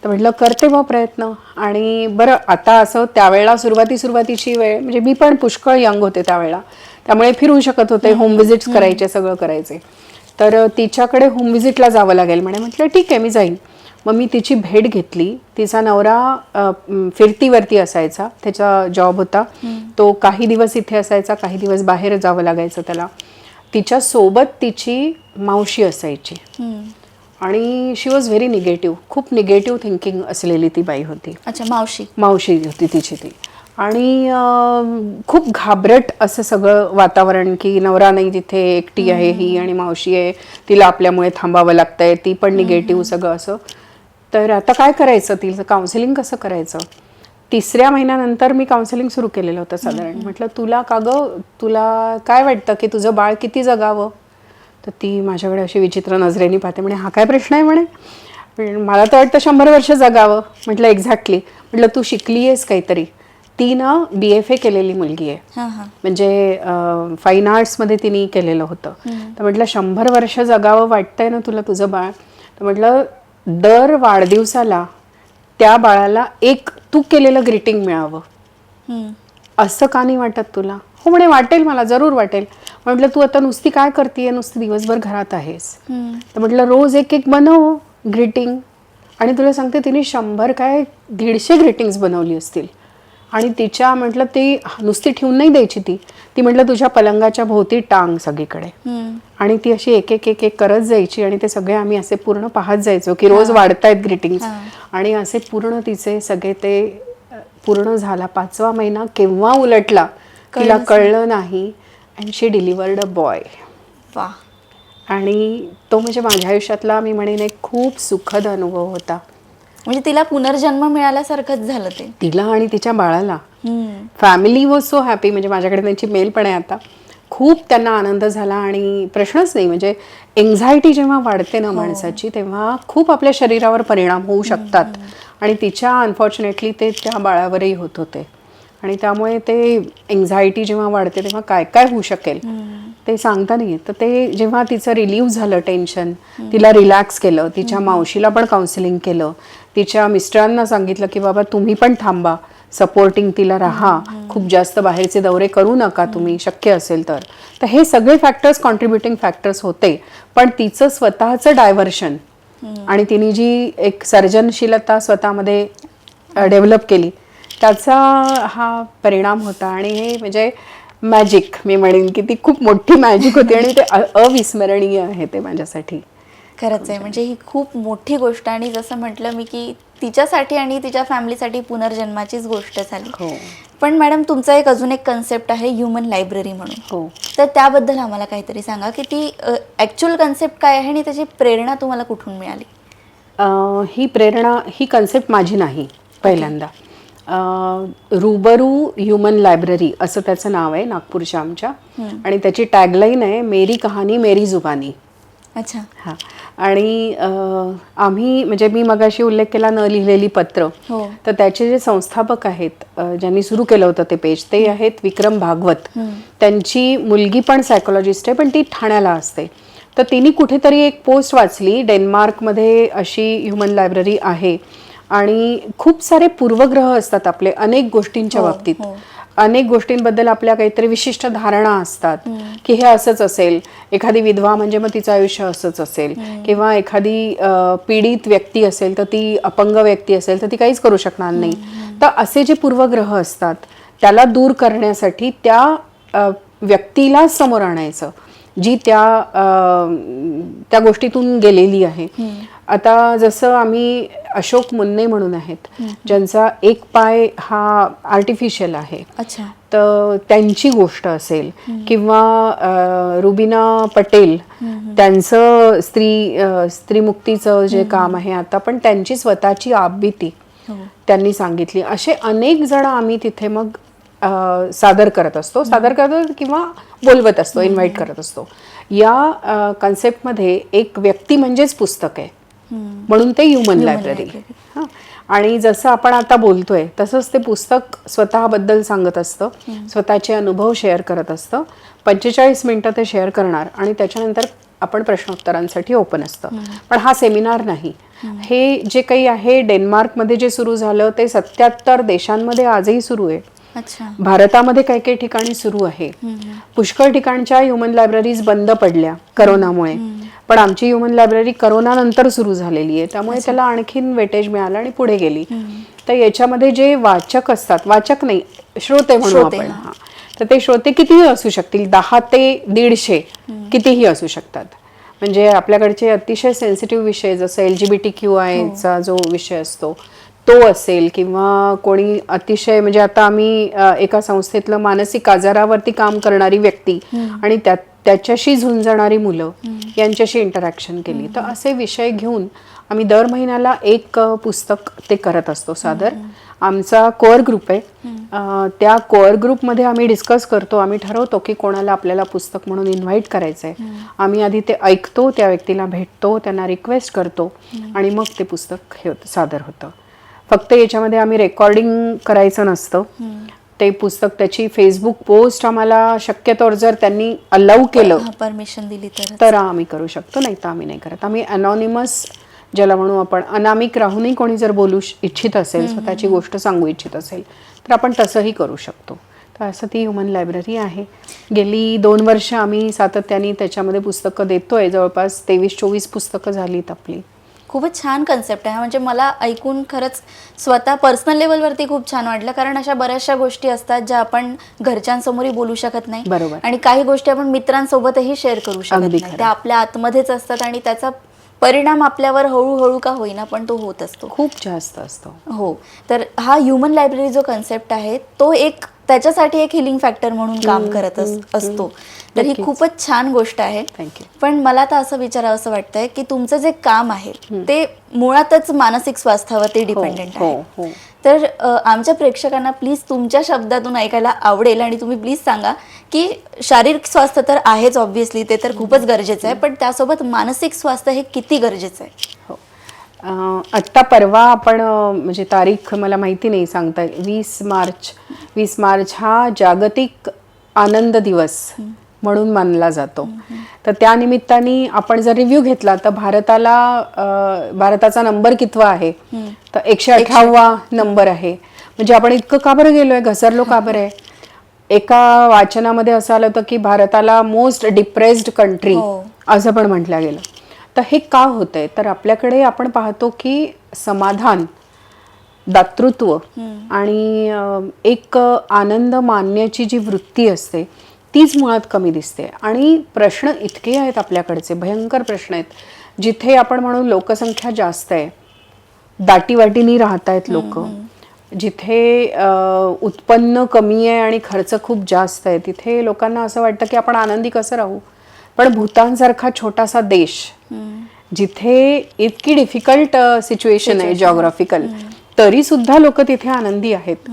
तर म्हटलं करते मग प्रयत्न. आणि बरं आता असं त्यावेळेला सुरुवातीची वेळ, म्हणजे मी पण पुष्कळ यंग होते त्यावेळेला, त्यामुळे फिरू शकत होते, होम व्हिजिट्स करायचे, सगळं करायचे. तर तिच्याकडे होम व्हिजिटला जावं लागेल म्हणे. म्हटलं ठीक आहे मी जाईन. मग मी तिची भेट घेतली. तिचा नवरा फिरतीवरती असायचा, त्याचा जॉब होता. तो काही दिवस इथे असायचा, काही दिवस बाहेर जावं लागायचं त्याला. तिच्यासोबत तिची मावशी असायची आणि शी वॉज व्हेरी निगेटिव्ह, खूप निगेटिव्ह थिंकिंग असलेली ती बाई होती. अच्छा. मावशी होती तिची ती. आणि खूप घाबरट असं सगळं वातावरण, की नवरा नाही तिथे, एकटी आहे ही आणि मावशी आहे, तिला आपल्यामुळे थांबावं लागतंय, ती पण निगेटिव्ह, सगळं असं. तर आता काय करायचं, तिचं काउन्सिलिंग कसं करायचं. 3ऱ्या महिन्यानंतर मी काउन्सिलिंग सुरू केलेलं होतं साधारण. म्हटलं तुला का गं, तुला काय वाटतं की तुझं बाळ किती जगावं. तर ती माझ्याकडे अशी विचित्र नजरेने पाहते, म्हणे हा काय प्रश्न आहे म्हणे. मला तर वाटतं 100 वर्ष जगावं. म्हटलं एक्झॅक्टली. म्हटलं तू शिकली आहेस काहीतरी. ती ना BFA केलेली मुलगी आहे, म्हणजे फाईन आर्ट्समध्ये तिने केलेलं होतं. तर म्हटलं 100 वर्ष जगावं वाटतंय ना तुला तुझं बाळ. तर म्हटलं दर वाढदिवसाला त्या बाळाला एक तू केलेलं ग्रीटिंग मिळावं, असं का नाही वाटत तुला. हो म्हणे वाटेल, मला जरूर वाटेल. म्हटलं तू आता नुसती काय करतेय, नुसती दिवसभर घरात आहेस. तर म्हटलं रोज एक बनव ग्रीटिंग. आणि तुला सांगते तिने 100 काय 150 ग्रीटिंग्स बनवली असतील. आणि तिच्या म्हटलं ती नुसती ठेवून नाही द्यायची ती म्हटलं तुझ्या पलंगाच्या भोवती टांग सगळीकडे. आणि ती अशी एक एक करत जायची आणि ते सगळे आम्ही असे पूर्ण पाहत जायचो की रोज वाढतायत ग्रीटिंग्स. आणि असे पूर्ण तिचे सगळे ते पूर्ण झाला. 5वा महिना केव्हा उलटला तिला कळलं नाही. And she delivered a boy. आणि तो म्हणजे माझ्या आयुष्यातला मी म्हणेन एक खूप सुखद अनुभव होता. म्हणजे तिला पुनर्जन्म मिळाल्यासारखंच झालं ते तिला आणि तिच्या बाळाला. Family was so happy. म्हणजे माझ्याकडे त्यांची मेल पण आहे आता. खूप त्यांना आनंद झाला आणि प्रश्नच नाही. म्हणजे एन्झायटी जेव्हा वाढते ना माणसाची, तेव्हा खूप आपल्या शरीरावर परिणाम होऊ शकतात. आणि तिच्या अनफॉर्च्युनेटली ते त्या बाळावरही होत होते. आणि त्यामुळे ते एन्झायटी जेव्हा वाढते तेव्हा काय काय होऊ शकेल ते सांगता नाही येत. तर ते जेव्हा तिचं रिलीव्ह झालं टेन्शन, तिला रिलॅक्स केलं. तिच्या मावशीला पण काउन्सिलिंग केलं. तिच्या मिस्टरांना सांगितलं की बाबा तुम्ही पण थांबा, सपोर्टिंग तिला राहा, खूप जास्त बाहेरचे दौरे करू नका तुम्ही, शक्य असेल तर. तर हे सगळे फॅक्टर्स कॉन्ट्रीब्युटिंग फॅक्टर्स होते. पण तिचं स्वतःचं डायव्हर्शन आणि तिने जी एक सर्जनशीलता स्वतःमध्ये डेव्हलप केली, त्याचा हा परिणाम होता. आणि हे म्हणजे मॅजिक मी म्हणेन की ती खूप मोठी मॅजिक होती आणि ते अविस्मरणीय आहे ते माझ्यासाठी. खरंच आहे. म्हणजे ही खूप मोठी गोष्ट. आणि जसं म्हटलं मी की तिच्यासाठी आणि तिच्या फॅमिलीसाठी पुनर्जन्माचीच गोष्ट झाली. पण मॅडम तुमचा एक अजून एक कन्सेप्ट आहे ह्युमन लायब्ररी म्हणून. तर त्याबद्दल आम्हाला काहीतरी सांगा की ती ॲक्च्युअल कन्सेप्ट काय आहे आणि त्याची प्रेरणा तुम्हाला कुठून मिळाली. ही कन्सेप्ट माझी नाही. पहिल्यांदा रूबरू ह्युमन लायब्ररी असं त्याचं नाव आहे नागपूरच्या आमच्या. आणि त्याची टॅगलाईन आहे मेरी कहाणी मेरी जुबानी. अच्छा. हां. आणि आम्ही म्हणजे मी मगाशी उल्लेख केला न लिहिलेली पत्र. तर त्याचे जे संस्थापक आहेत, ज्यांनी सुरू केलं होतं ते पेज, ते आहेत विक्रम भागवत. त्यांची मुलगी पण सायकोलॉजिस्ट आहे, पण ती ठाण्याला असते. तर तिने कुठेतरी एक पोस्ट वाचली, डेन्मार्कमध्ये अशी ह्युमन लायब्ररी आहे आणि खूप सारे पूर्वग्रह असतात आपले अनेक गोष्टींच्या बाबतीत. अनेक गोष्टींबद्दल आपल्या काहीतरी विशिष्ट धारणा असतात की हे असंच असेल. एखादी विधवा म्हणजे मग तिचं आयुष्य असंच असेल, किंवा एखादी पीडित व्यक्ती असेल तर ती अपंग व्यक्ती असेल तर ती काहीच करू शकणार नाही. तर असे जे पूर्वग्रह असतात त्याला दूर करण्यासाठी त्या व्यक्तीला समोर आणायचं जी त्या गोष्टीतून गेलेली आहे. आता जसं आम्ही अशोक मुन्ने म्हणून आहेत ज्यांचा एक पाय हा आर्टिफिशियल आहे, अच्छा. तर त्यांची गोष्ट असेल किंवा रुबिना पटेल त्यांचं स्त्रीमुक्तीचं जे काम आहे आता, पण त्यांची स्वतःची आपबीती त्यांनी सांगितली. असे अनेक जण आम्ही तिथे मग सादर करत असतो किंवा बोलवत असतो, इन्व्हाइट करत असतो. या कन्सेप्टमध्ये एक व्यक्ती म्हणजेच पुस्तक आहे, म्हणून ते ह्युमन लायब्ररी. आणि जसं आपण आता बोलतोय तसंच ते पुस्तक स्वतःबद्दल सांगत असतं, स्वतःचे अनुभव शेअर करत असतं. 45 मिनिटं ते शेअर करणार आणि त्याच्यानंतर आपण प्रश्नोत्तरांसाठी ओपन असतं. पण हा सेमिनार नाही. हे जे काही आहे डेन्मार्कमध्ये जे सुरू झालं ते 77 देशांमध्ये आजही सुरू आहे. अच्छा. भारतामध्ये काही काही ठिकाणी सुरू आहे. पुष्कळ ठिकाणच्या ह्युमन लायब्ररीज बंद पडल्या करोनामुळे, पण आमची ह्युमन लायब्ररी करोना नंतर सुरू झालेली आहे, त्यामुळे त्याला आणखीन वेटेज मिळालं आणि पुढे गेली. तर याच्यामध्ये जे वाचक असतात, वाचक नाही श्रोते म्हणू आपण, तर ते श्रोते कितीही असू शकतील, 10 ते 150 कितीही असू शकतात. म्हणजे आपल्याकडचे अतिशय सेन्सिटिव्ह विषय जसं LGBTQIचा जो विषय असतो तो असेल, किंवा कोणी अतिशय म्हणजे आता आम्ही एका संस्थेतलं मानसिक आजारावरती काम करणारी व्यक्ती आणि त्याच्याशी झुंजणारी मुलं यांच्याशी इंटरॅक्शन केली, तर असे विषय घेऊन आम्ही दर महिन्याला एक पुस्तक ते करत असतो सादर. आमचा कोअर ग्रुप आहे, त्या कोअर ग्रुपमध्ये आम्ही डिस्कस करतो, आम्ही ठरवतो की कोणाला आपल्याला पुस्तक म्हणून इन्व्हाइट करायचं आहे. आम्ही आधी ते ऐकतो, त्या व्यक्तीला भेटतो, त्यांना रिक्वेस्ट करतो आणि मग ते पुस्तक सादर होतं. फक्त याच्यामध्ये आम्ही रेकॉर्डिंग करायचं नसतं. ते पुस्तक त्याची फेसबुक पोस्ट आम्हाला शक्यतोवर जर त्यांनी अलाउ केलं, परमिशन दिली तर आम्ही करू शकतो, नाही तर आम्ही नाही करत. आम्ही अनॉनिमस ज्याला म्हणू आपण, अनामिक राहूनही कोणी जर बोलू इच्छित असेल, स्वतःची गोष्ट सांगू इच्छित असेल तर आपण तसंही करू शकतो. तर असं ती ह्युमन लायब्ररी आहे. गेली 2 वर्ष आम्ही सातत्याने त्याच्यामध्ये पुस्तकं देतोय. जवळपास 23-24 पुस्तकं झालीत आपली. खूपच छान कन्सेप्ट आहे. म्हणजे मला ऐकून खरंच स्वतः पर्सनल लेवलवरती खूप छान वाटलं, कारण अशा बऱ्याचशा गोष्टी असतात ज्या आपण घरच्यांसमोरही बोलू शकत नाही. बरोबर. आणि काही गोष्टी आपण मित्रांसोबतही शेअर करू शकत नाही, त्या आपल्या आतमध्येच असतात आणि त्याचा परिणाम आपल्यावर हळूहळू का होईना पण तो होत असतो, खूप जास्त असतो. हो. तर हा ह्युमन लायब्ररी जो कन्सेप्ट आहे तो एक त्याच्यासाठी एक हिलिंग फॅक्टर म्हणून काम करत असतो. तर ही खूपच छान गोष्ट आहे. थँक्यू. पण मला आता असं विचारावं असं वाटतंय की तुमचं जे काम आहे ते मुळातच मानसिक स्वास्थ्यावरती डिपेंडेंट आहे. तर आमच्या प्रेक्षकांना प्लीज तुमच्या शब्दातून ऐकायला आवडेल आणि तुम्ही प्लीज सांगा की शारीरिक स्वास्थ्य तर आहेच ऑब्व्हियसली, ते तर खूपच गरजेचं आहे, पण त्यासोबत मानसिक स्वास्थ्य हे किती गरजेचं आहे? हो. आत्ता परवा आपण म्हणजे तारीख मला माहिती नाही सांगता, 20 मार्च हा जागतिक आनंद दिवस म्हणून मानला जातो. तर त्या निमित्ताने आपण जर रिव्ह्यू घेतला तर भारताचा नंबर कितवा आहे, तर 118वा नंबर आहे. म्हणजे आपण इतकं का बरं गेलोय, घसरलो का बरं आहे? एका वाचनामध्ये असं आलं होतं की भारताला मोस्ट डिप्रेस्ड कंट्री असं पण म्हटलं गेलं. तर हे का होतंय, तर आपल्याकडे आपण पाहतो की समाधान, दातृत्व आणि एक आनंद मानण्याची जी वृत्ती असते तीच मुळात कमी दिसते. आणि प्रश्न इतके आहेत आपल्याकडचे, भयंकर प्रश्न आहेत. जिथे आपण म्हणून लोकसंख्या जास्त आहे, दाटीवाटीनी राहतायत लोक, जिथे उत्पन्न कमी आहे आणि खर्च खूप जास्त आहे, तिथे लोकांना असं वाटतं की आपण आनंदी कसं राहू. पण भूतानसारखा छोटासा देश जिथे इतकी डिफिकल्ट सिच्युएशन आहे जॉग्राफिकल, तरी सुद्धा लोक तिथे आनंदी आहेत.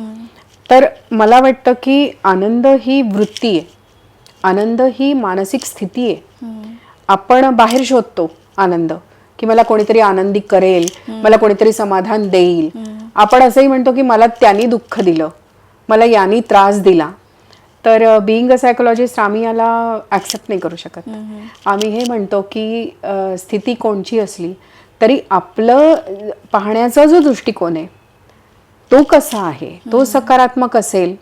तर मला वाटतं की आनंद ही वृत्ती आहे, आनंद ही मानसिक स्थिती आहे. आपण बाहेर शोधतो आनंद, की मला कोणीतरी आनंदी करेल, मला कोणीतरी समाधान देईल. आपण असंही म्हणतो की मला त्यांनी दुःख दिलं, मला यांनी त्रास दिला. तर बिईंग अ सायकोलॉजिस्ट आम्ही याला ॲक्सेप्ट नाही करू शकत. आम्ही हे म्हणतो की स्थिती कोणची असली तरी आपलं पाहण्याचा जो दृष्टिकोन आहे तो कसा आहे, तो सकारात्मक असेल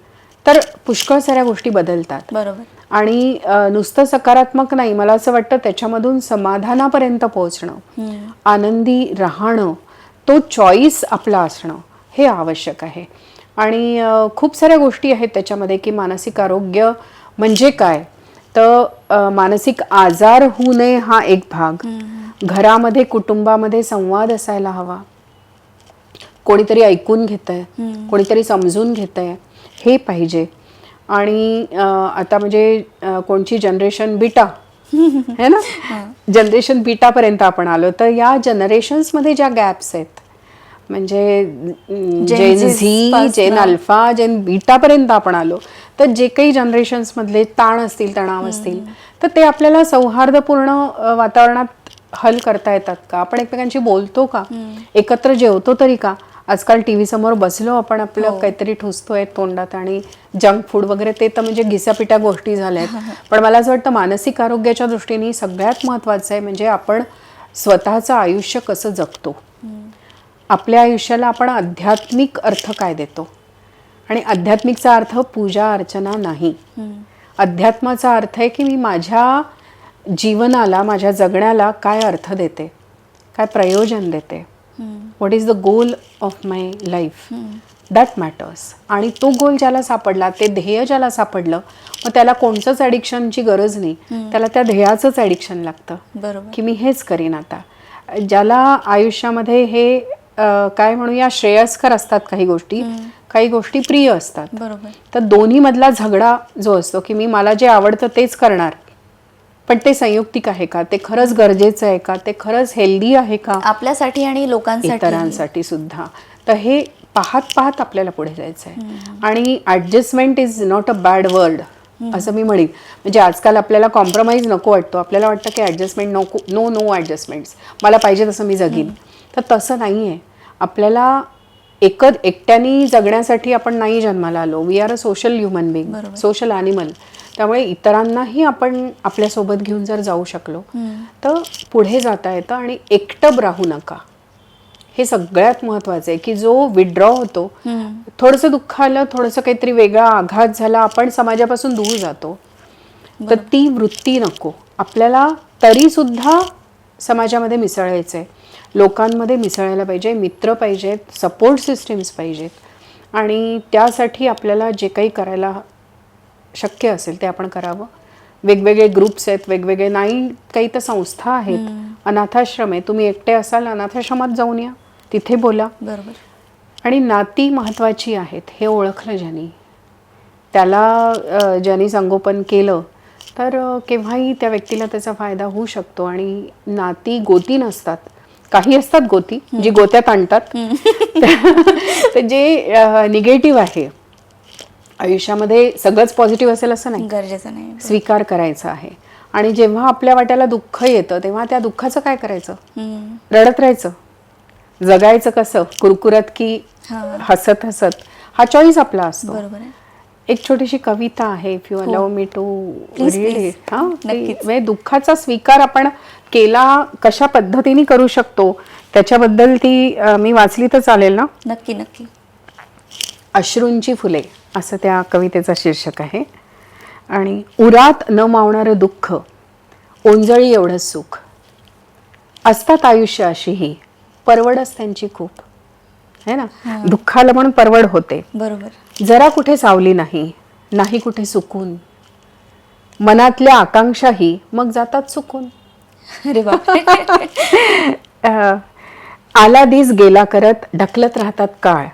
तर पुष्कळ साऱ्या गोष्टी बदलतात. बरोबर. आणि नुसतं सकारात्मक नाही, मला असं वाटतं त्याच्यामधून समाधानापर्यंत पोहोचणं, आनंदी राहणं, तो चॉईस आपला असणं हे आवश्यक आहे. आणि खूप साऱ्या गोष्टी आहेत त्याच्यामध्ये की मानसिक आरोग्य म्हणजे काय, तर मानसिक आजार होऊ नये हा एक भाग, घरामध्ये कुटुंबामध्ये संवाद असायला हवा. कोणीतरी ऐकून घेतंय, कोणीतरी समजून घेतंय, हे पाहिजे. आणि आता म्हणजे कोणची जनरेशन बीटा है ना, जनरेशन बीटा पर्यंत आपण आलो. तर या जनरेशन्स मध्ये ज्या गॅप्स आहेत, म्हणजे जेन झी, जेन अल्फा, जेन बीटा पर्यंत आपण आलो, तर जे काही जनरेशन्स मधले ताण असतील, तणाव असतील, तर ते आपल्याला सौहार्दपूर्ण वातावरणात हल करता येतात का? आपण एकमेकांशी बोलतो का? एकत्र जेवतो तरी का? आजकाल टीव्ही समोर बसलो आपण, आपलं काहीतरी ठुसतोय तोंडात आणि जंक फूड वगैरे, ते तर म्हणजे घिसापिट्या गोष्टी झाल्यात. पण मला असं वाटतं मानसिक आरोग्याच्या दृष्टीने सगळ्यात महत्वाचं आहे म्हणजे आपण स्वतःचं आयुष्य कसं जगतो. आपल्या आयुष्याला आपण आध्यात्मिक अर्थ काय देतो. आणि आध्यात्मिकचा अर्थ पूजा अर्चना नाही. अध्यात्माचा अर्थ आहे की मी माझ्या जीवनाला, माझ्या जगण्याला काय अर्थ देते, काय प्रयोजन देते. What is the goal of my life, that matters. आणि तो गोल ज्याला सापडला, ते ध्येय ज्याला सापडलं, मग त्याला कोणतंच ॲडिक्शनची गरज नाही. त्याला त्या ध्येयाचंच ॲडिक्शन लागतं, बरोबर, की मी हेच करीन आता. ज्याला आयुष्यामध्ये हे काय म्हणूया श्रेयस्कर असतात काही गोष्टी, काही गोष्टी प्रिय असतात. बरोबर. तर दोन्ही मधला झगडा जो असतो की मी मला जे आवडतं तेच करणार, पण ते संयुक्तिक आहे का, ते खरंच गरजेचं आहे का, ते खरंच हेल्दी आहे का आपल्यासाठी आणि लोकांसाठी, इतरांसाठी सुद्धा. तर हे पाहत पाहत आपल्याला पुढे जायचं आहे. आणि adjustment is not a bad word असं मी म्हणेन. म्हणजे आजकाल आपल्याला कॉम्प्रोमाइज नको वाटतो, आपल्याला वाटतं की ॲडजस्टमेंट नको, नो नो ॲडजस्टमेंट्स, मला पाहिजे तसं मी जगीन. तर तसं नाही आहे. आपल्याला एकट्याने जगण्यासाठी आपण नाही जन्माला आलो. We are a social human being, social animal. त्यामुळे इतरांनाही आपण आपल्यासोबत घेऊन जर जाऊ शकलो तर पुढे जाता येतं. आणि एकटं राहू नका, हे सगळ्यात महत्त्वाचं आहे. की जो विड्रॉ होतो, थोडंसं दुःख आलं, थोडंसं काहीतरी वेगळा आघात झाला, आपण समाजापासून दूर जातो, तर ती वृत्ती नको आपल्याला. तरी सुद्धा समाजामध्ये मिसळायचं आहे, लोकांमध्ये मिसळायला पाहिजे, मित्र पाहिजेत, सपोर्ट सिस्टीम्स पाहिजेत. आणि त्यासाठी आपल्याला जे काही करायला शक्य असेल ते आपण करावं. वेगवेगळे ग्रुप्स आहेत, वेगवेगळे नाही काही तर संस्था आहेत, अनाथाश्रम आहे. तुम्ही एकटे असाल, अनाथाश्रमात जाऊन या, तिथे बोला. बरोबर. आणि नाती महत्त्वाची आहेत हे ओळखलं ज्यांनी, त्याला ज्यांनी संगोपन केलं, तर केव्हाही त्या व्यक्तीला त्याचा फायदा होऊ शकतो. आणि नाती गोती नसतात, काही असतात गोती जी गोत्यात आणतात. तर जे निगेटिव्ह आहे आयुष्यामध्ये, सगळंच पॉझिटिव्ह असेल असं नाही, गरजेचं नाही. स्वीकार करायचा आहे. आणि जेव्हा आपल्या वाट्याला दुःख येतं तेव्हा त्या दुःखाचं काय करायचं, रडत राहायचं, जगायचं कसं, कुरकुरत की हसत हसत, हा चॉईस आपला असतो. बरोबर आहे. एक छोटीशी कविता आहे, if you allow me to read it. नक्कीच. दुःखाचा स्वीकार आपण केला कशा पद्धतीने करू शकतो त्याच्याबद्दल ती मी वाचली तर चालेल ना? नक्की नक्की. अश्रूंची फुले असं त्या कवितेचं शीर्षक आहे. आणि उरात न मावणारं दुःख, ओंजळी एवढं सुख, असतात आयुष्य अशीही, परवडच त्यांची खूप, है ना. दुःखाला म्हणून परवड होते. बरोबर. जरा कुठे सावली नाही, नाही कुठे सुकून, मनातल्या आकांक्षाही मग जातात चुकून. अरे बापरे. आला दिस गेला करत ढकलत राहतात काळ,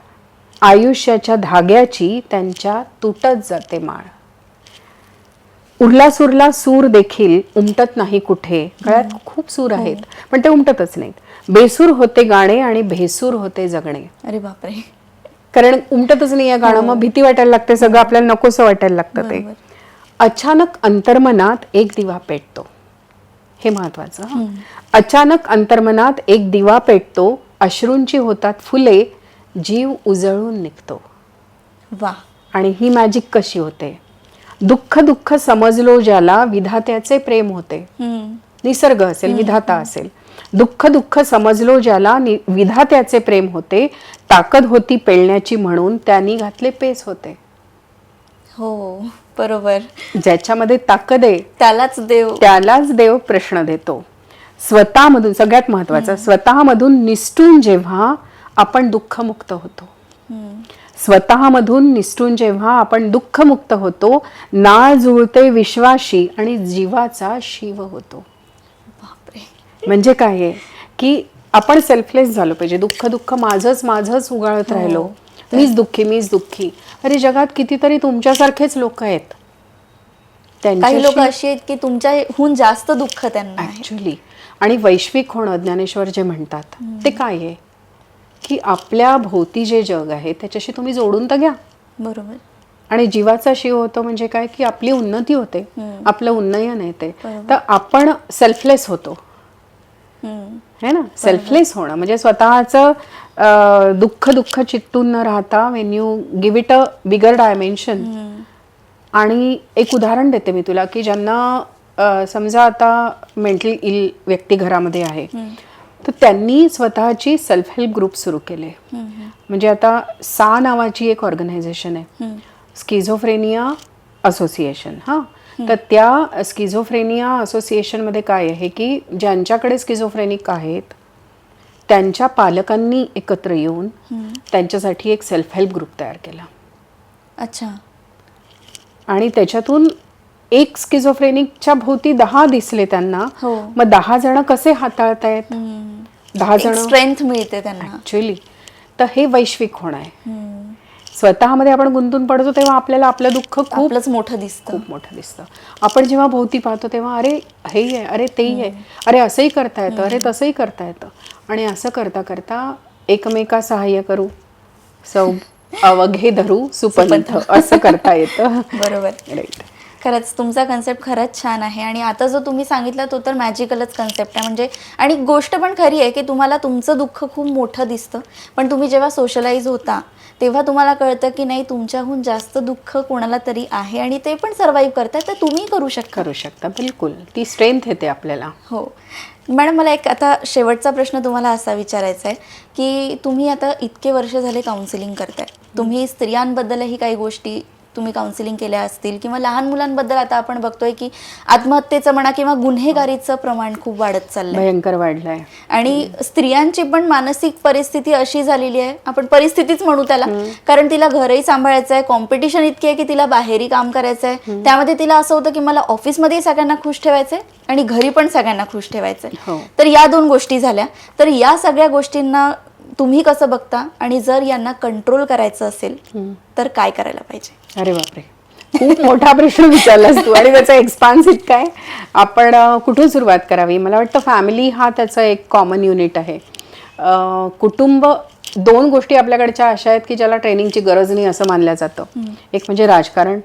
आयुष्याच्या धाग्याची त्यांच्या तुटत जाते माळ. उरला सुरला सूर देखील उमटत नाही कुठे, गळ्यात खूप सूर आहेत पण ते उमटतच नाहीत. बेसूर होते गाणे आणि भेसूर होते जगणे. अरे बापरे. कारण उमटतच नाही आहे गाणं, मग भीती वाटायला लागते, सगळं आपल्याला नकोसं वाटायला लागतं ते. अचानक अंतर्मनात एक दिवा पेटतो, हे महत्वाचं. अचानक अंतर्मनात एक दिवा पेटतो, अश्रूंची होतात फुले, जीव उजळून निघतो. वा. आणि ही मॅजिक कशी होते, दुःख दुःख समजलो ज्याला विधात्याचे प्रेम होते. निसर्ग असेल, विधाता असेल, दुःख दुःख समजलो ज्याला विधात्याचे प्रेम होते, ताकद होती पेलण्याची म्हणून त्यांनी घातले पेच होते. हो बरोबर. ज्याच्यामध्ये ताकद आहे त्यालाच देव प्रश्न देतो. स्वतःमधून, सगळ्यात महत्वाचं, स्वतःमधून निसटून जेव्हा आपण दुःखमुक्त होतो, स्वतःमधून निसटून जेव्हा आपण दुःखमुक्त होतो, नाळ जुळते विश्वाशी आणि जीवाचा शिव होतो. बापरे. म्हणजे काय आहे की आपण सेल्फलेस झालो पाहिजे. दुःख दुःख माझंच उगाळत राहिलो, मीच दुःखी. अरे जगात कितीतरी तुमच्यासारखेच लोक आहेत, काही लोक अशी आहेत की तुमच्याहून जास्त दुःख त्यांना आहे. ऍक्च्युली. आणि वैश्विक होणं, ज्ञानेश्वर जे म्हणतात ते काय आहे की आपल्या भोवती जे जग आहे त्याच्याशी तुम्ही जोडून तर घ्या. बरोबर. आणि जीवाचा शिव होतो म्हणजे काय की आपली उन्नती होते, आपलं उन्नयन येते. तर आपण सेल्फलेस होतो है ना. सेल्फलेस होणं म्हणजे स्वतःचं दुःख चित्तून न राहता Wien you give it a bigger dimension. आणि एक उदाहरण देते मी तुला की ज्यांना समजा आता मेंटल इल व्यक्ती घरामध्ये आहे, तर त्यांनी स्वतःची सेल्फ हेल्प ग्रुप सुरू केले. म्हणजे आता सा नावाची एक ऑर्गनायझेशन आहे, स्किझोफ्रेनिया असोसिएशन. तर त्या स्किझोफ्रेनिया असोसिएशनमध्ये काय आहे की ज्यांच्याकडे स्किझोफ्रेनिक आहेत त्यांच्या पालकांनी एकत्र येऊन त्यांच्यासाठी एक सेल्फ हेल्प ग्रुप तयार केला. अच्छा. आणि त्याच्यातून एक स्किझोफ्रेनिकच्या भोवती 10 दिसले त्यांना. मग 10 जण कसे हाताळतायत, 10 जण स्ट्रेंथ मिळते त्यांना ऍक्च्युअली. तर हे वैश्विक होणं आहे. स्वतःमध्ये आपण गुंतून पडतो तेव्हा आपल्याला आपलं दुःख खूप मोठं दिसतं. आपण जेव्हा भोवती पाहतो तेव्हा अरे हे आहे, अरे तेही आहे, अरे असंही करता येतं, अरे तसंही करता येतं. आणि असं करता करता एकमेका सहाय्य करू अवघे धरू सुपंथ असं करता येतं. बरोबर. राईट. खरंच तुमचा कन्सेप्ट खरंच छान आहे. आणि आता जो तुम्ही सांगितला तो तर मॅजिकलच कन्सेप्ट आहे. म्हणजे आणि गोष्ट पण खरी आहे की तुम्हाला तुमचं दुःख खूप मोठं दिसतं, पण तुम्ही जेव्हा सोशलाइज होता तेव्हा तुम्हाला कळतं की नाही, तुमच्याहून जास्त दुःख कोणाला तरी आहे आणि ते पण सर्वाईव्ह करतात, तर तुम्ही करू शकता. बिलकुल. ती स्ट्रेंथ येते आपल्याला. हो. मॅडम, मला एक आता शेवटचा प्रश्न तुम्हाला असा विचारायचा आहे की तुम्ही आता इतके वर्ष झाले काउन्सिलिंग करताय, तुम्ही स्त्रियांबद्दलही काही गोष्टी तुम्ही काउन्सिलिंग केल्या असतील, किंवा लहान मुलांबद्दल आता आपण बघतोय की आत्महत्येचं म्हणा किंवा गुन्हेगारीचं प्रमाण खूप वाढत चाललंय, भयंकर वाढलंय. आणि स्त्रियांची पण मानसिक परिस्थिती अशी झालेली आहे, आपण परिस्थितीच म्हणू त्याला, कारण तिला घरही सांभाळायचं आहे, कॉम्पिटिशन इतकी आहे की तिला बाहेरही काम करायचं आहे. त्यामध्ये तिला असं होतं की मला ऑफिसमध्ये सगळ्यांना खुश ठेवायचंय आणि घरी पण सगळ्यांना खुश ठेवायचंय. तर या 2 गोष्टी झाल्या. तर या सगळ्या गोष्टींना तुम्ही कसं बघता, आणि जर यांना कंट्रोल करायचं असेल तर काय करायला पाहिजे? अरे बापरे, खूप मोठा प्रश्न विचारलास तू, आणि त्याचा एक्सपान्स इतका आहे. आपण कुठून सुरुवात करावी? मला वाटतं फॅमिली हा त्याचा एक कॉमन युनिट आहे. कुटुंब 2 गोष्टी आपल्याकडच्या अशा आहेत की ज्याला ट्रेनिंगची गरज नाही असं मानलं जातं. एक म्हणजे राजकारण,